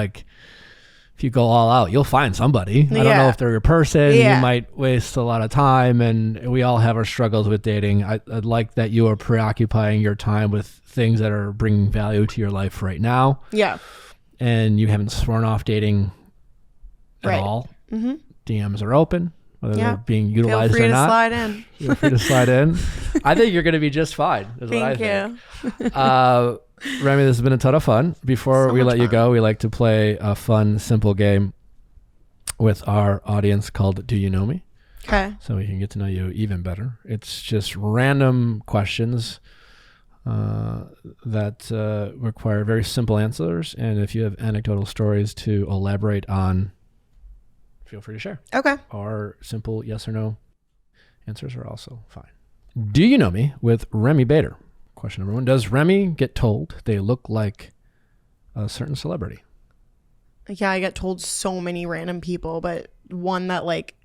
go all out, you'll find somebody. I don't know if they're your person. You might waste a lot of time and we all have our struggles with dating. I'd like that you are preoccupying your time with things that are bringing value to your life right now. Yeah. And you haven't sworn off dating at all. Mm-hmm. DMs are open. Whether they're being utilized or not. Feel free to slide in. I think you're going to be just fine, is what I think. Thank you. Remy, this has been a ton of fun. Before we let you go, we like to play a fun, simple game with our audience called Do You Know Me? Okay. So we can get to know you even better. It's just random questions that require very simple answers. And if you have anecdotal stories to elaborate on, feel free to share. Okay. Our simple yes or no answers are also fine. Do you know me with Remi Bader? Question number one. Does Remy get told they look like a certain celebrity? Yeah, I get told so many random people, but one that like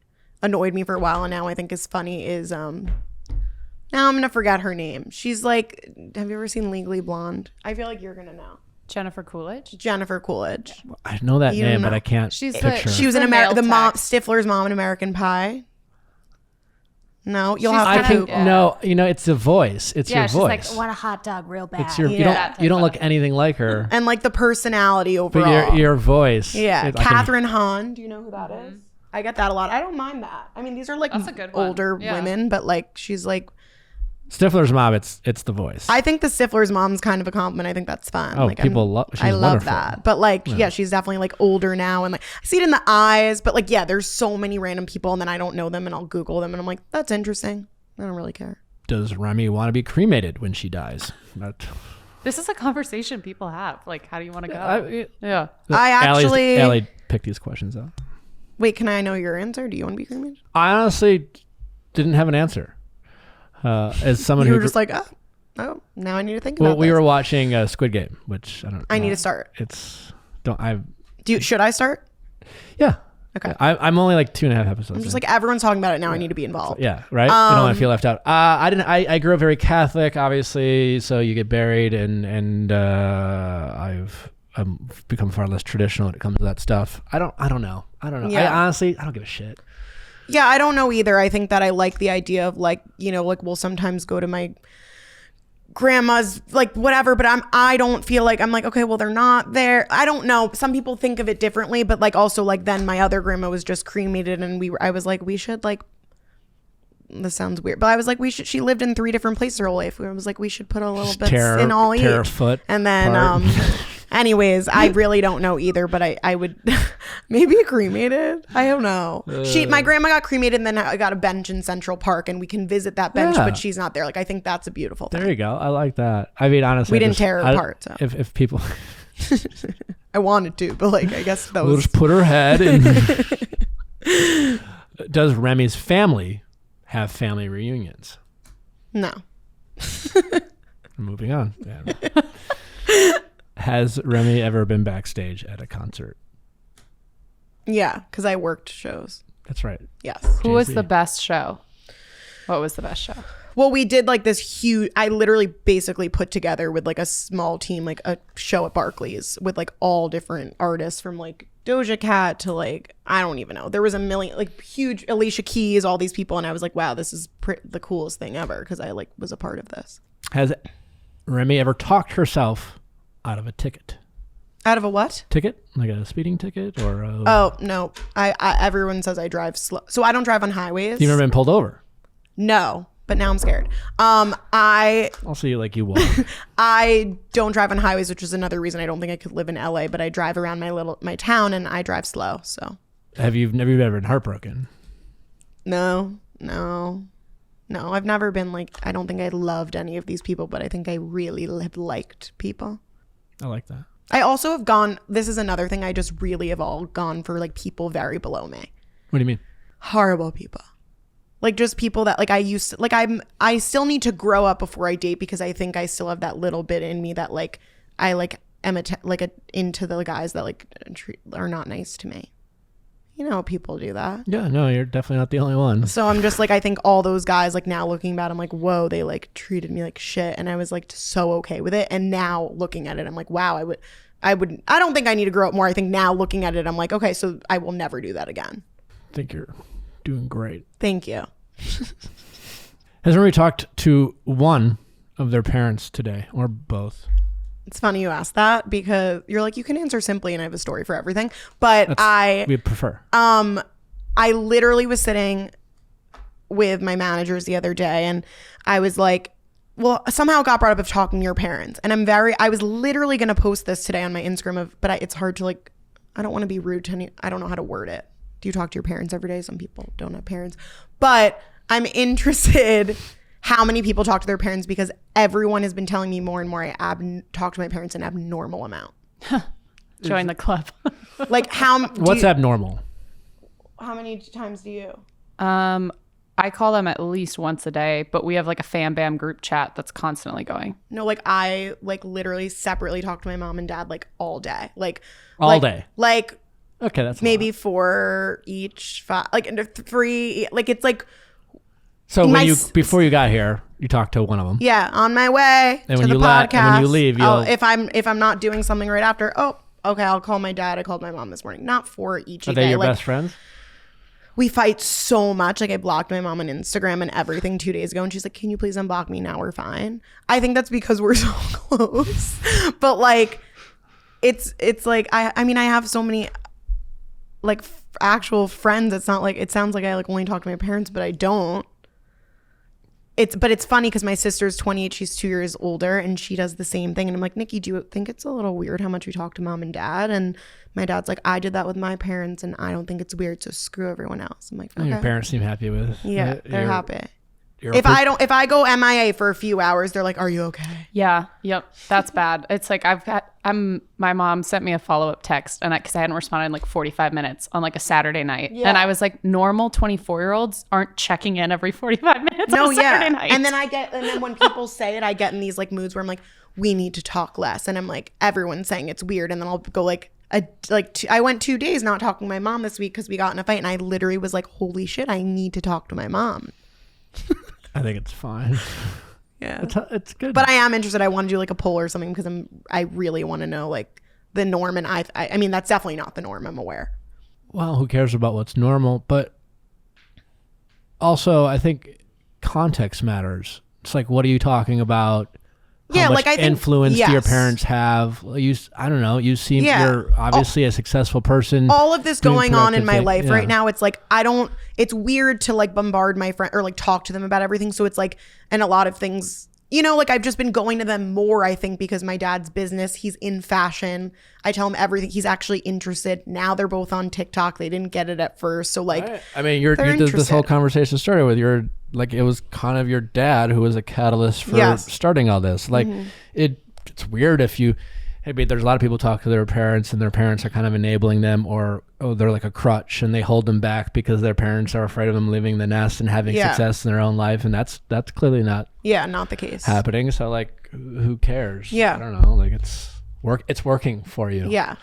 annoyed me for a while and now I think is funny is now I'm gonna forget her name. She's like, have you ever seen Legally Blonde? I feel like you're gonna know. Jennifer Coolidge. I know that name, but I can't picture. She was in Stifler's mom in American Pie. No, you'll She's have to kind of- Google. yeah. No, it's the voice. It's your Yeah, she's voice. like, I want a hot dog real bad. It's your Yeah. you don't look anything like her. And like the personality overall. But your voice. Yeah, I can- Catherine Hahn. Do you know who that is? I get that a lot. I don't mind that. I mean, these are like That's a good one. older Yeah. women, but like she's like. Stifler's mom. It's the voice. I think the Stifler's mom's kind of a compliment. I think that's fun. Oh, like, people love. She's I love wonderful. that. But like, yeah, she's definitely like older now, and like I see it in the eyes. But like, yeah, there's so many random people, and then I don't know them, and I'll Google them, and I'm like, that's interesting. I don't really care. Does Remy want to be cremated when she dies? This is a conversation people have. Like, how do you want to go? Yeah. I actually- Allie picked these questions out. Wait, can I know your answer? Do you want to be cremated? I honestly didn't have an answer. As someone You who were just like, oh, now I need to think well, about we this. were watching Squid Game, which I don't. I need to start. It's don't I? Should I start? Yeah. Okay. I'm only like 2.5 episodes. I'm just in. like everyone's talking about it now. I need to be involved. Yeah, right. I don't want to feel left out. I didn't. I grew up very Catholic, obviously. So you get buried, and I've become far less traditional when it comes to that stuff. I don't know. Yeah. I honestly don't give a shit. Yeah, I don't know either. I think that I like the idea of like, you know, like we'll sometimes go to my grandma's, like whatever, but I don't feel like I'm like, okay, well, they're not there. I don't know. Some people think of it differently, but like also like then my other grandma was just cremated and I was like, we should like, this sounds weird, but I was like, she lived in 3 different places her whole life. I was like, we should put a little bit in all each. Tear a foot And then, apart. anyways, I really don't know either, but I would maybe cremated. I don't know. My grandma got cremated, and then I got a bench in Central Park, and we can visit that bench, Yeah. but she's not there. Like I think that's a beautiful thing. There you go. I like that. I mean, honestly, We didn't tear her apart, so. If people, I wanted to, but like I guess that we'll was just put her head in. Does Remy's family have family reunions? no. Moving on. Has Remy ever been backstage at a concert? Yeah, because I worked shows. That's right. Yes. Who was Jay-Z. the best show? What was the best show? Well, we did like this huge. I literally basically put together with like a small team, like a show at Barclays with like all different artists from like Doja Cat to like I don't even know. There was a million like huge Alicia Keys, all these people, and I was like, wow, this is the coolest thing ever because I like was a part of this. Has Remy ever talked herself out of a ticket? Out of a what? Ticket? Like a speeding ticket or a... Oh no, I everyone says I drive slow, so I don't drive on highways. You've never been pulled over? No, but now I'm scared. I'll see you like you walk. I don't drive on highways, which is another reason I don't think I could live in LA, but I drive around my town and I drive slow. So Have you ever been heartbroken? no, I've never been like, I don't think I loved any of these people, but I think I really have liked people. I like that. I also have gone, this is another thing, I just really have all gone for like people very below me. What do you mean? Horrible people. Like just people that like I used to, like I still need to grow up before I date because I think I still have that little bit in me that like I like am into the guys that like are not nice to me. You know, people do that. Yeah, no, you're definitely not the only one. So I'm just like, I think all those guys, like now looking back, I'm like, whoa, they like treated me like shit. And I was like so okay with it. And now looking at it, I'm like, wow, I don't think I need to grow up more. I think now looking at it, I'm like, okay, so I will never do that again. I think you're doing great. Thank you. Has Remy talked to one of their parents today or both? It's funny you asked that because you're like, you can answer simply and I have a story for everything. But We prefer. I literally was sitting with my managers the other day and I was like, well, somehow it got brought up of talking to your parents. And I was literally going to post this today on my Instagram but it's hard to like, I don't want to be rude to any, I don't know how to word it. Do you talk to your parents every day? Some people don't have parents, but I'm interested how many people talk to their parents because everyone has been telling me more and more I talk to my parents an abnormal amount. Join the club. Like What's abnormal? How many times do you? I call them at least once a day, but we have like a Fam Bam group chat that's constantly going. No, like I like literally separately talk to my mom and dad like all day. Like All day? Like Okay, that's maybe 4 each, 5, like 3, like it's like So before you got here, you talked to one of them. yeah, on my way And to when the you podcast. and when you leave, you'll if I'm not doing something right after, okay, I'll call my dad. I called my mom this morning. Not 4 each. Are a they day. your Like, best friends? we fight so much. Like I blocked my mom on Instagram and everything 2 days ago, and she's like, can you please unblock me? Now we're fine. I think that's because we're so close. But like it's like I mean I have so many like actual friends. It's not like, it sounds like I like only talk to my parents, but I don't. But it's funny because my sister's 28, she's 2 years older, and she does the same thing. And I'm like, Nikki, do you think it's a little weird how much we talk to mom and dad? And my dad's like, I did that with my parents, and I don't think it's weird, so screw everyone else. I'm like, okay. Your parents seem happy with Yeah, they're happy. If I go MIA for a few hours, they're like, are you okay? Yeah. Yep. That's bad. It's like my mom sent me a follow-up text and because I hadn't responded in like 45 minutes on like a Saturday night. Yeah. And I was like, normal 24-year-olds aren't checking in every 45 minutes on a Saturday night. And then when people say it, I get in these like moods where I'm like, we need to talk less. And I'm like, everyone's saying it's weird. And then I'll go like, I went 2 days not talking to my mom this week because we got in a fight, and I literally was like, holy shit, I need to talk to my mom. I think it's fine. Yeah, it's good. But I am interested. I want to do like a poll or something because I really want to know like the norm. And I mean that's definitely not the norm. I'm aware. Well, who cares about what's normal? But also, I think context matters. It's like, what are you talking about? How much like I think influence do your parents have? I don't know. You seem you're obviously a successful person. All of this going on in my life right now, it's like it's weird to like bombard my friend or like talk to them about everything. So it's like, and a lot of things, you know, like I've just been going to them more, I think, because my dad's business, he's in fashion. I tell him everything. He's actually interested. Now they're both on TikTok. They didn't get it at first. So like, right. I mean, this whole conversation started with like, it was kind of your dad who was a catalyst for starting all this. Like it's weird if there's a lot of people talk to their parents and their parents are kind of enabling them, or they're like a crutch and they hold them back because their parents are afraid of them leaving the nest and having success in their own life. And that's clearly not the case happening. So like, who cares? Yeah. I don't know. Like it's working for you. Yeah.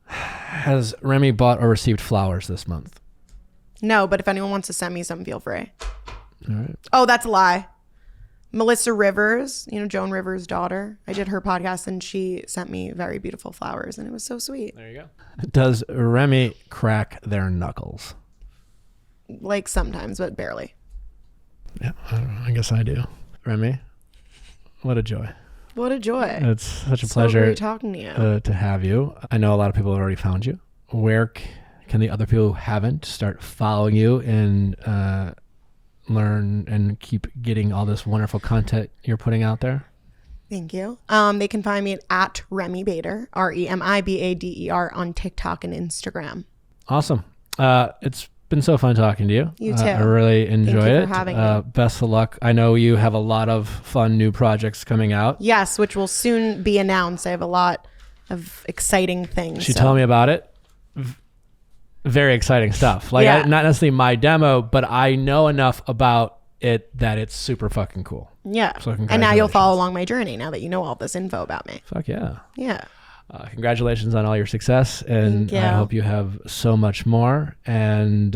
Has Remy bought or received flowers this month? No, but if anyone wants to send me some, feel free. All right. Oh, that's a lie. Melissa Rivers, you know, Joan Rivers' daughter. I did her podcast and she sent me very beautiful flowers and it was so sweet. There you go. Does Remy crack their knuckles? Like sometimes, but barely. Yeah, I guess I do. Remy, what a joy. What a joy. It's such a pleasure great talking to you. To have you. I know a lot of people have already found you. Where can the other people who haven't start following you and learn and keep getting all this wonderful content you're putting out there? Thank you. They can find me at Remi Bader, RemiBader on TikTok and Instagram. Awesome. It's been so fun talking to you. You too. I really enjoyed Thank you it. for having me. Best of luck. I know you have a lot of fun new projects coming out. Yes, which will soon be announced. I have a lot of exciting things. She told me about it. Very exciting stuff. Like not necessarily my demo, but I know enough about it that it's super fucking cool. Yeah. So and now you'll follow along my journey now that you know all this info about me. Fuck yeah. Yeah. Congratulations on all your success, and I hope you have so much more. And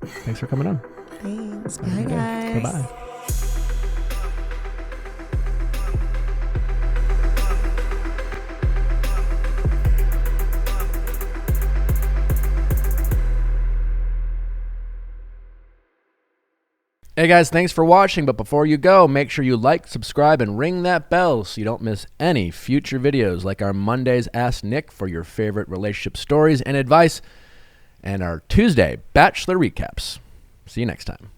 thanks for coming on. Thanks. Bye, guys. Bye-bye. Hey guys, thanks for watching, but before you go, make sure you like, subscribe, and ring that bell so you don't miss any future videos like our Mondays Ask Nick for your favorite relationship stories and advice, and our Tuesday Bachelor Recaps. See you next time.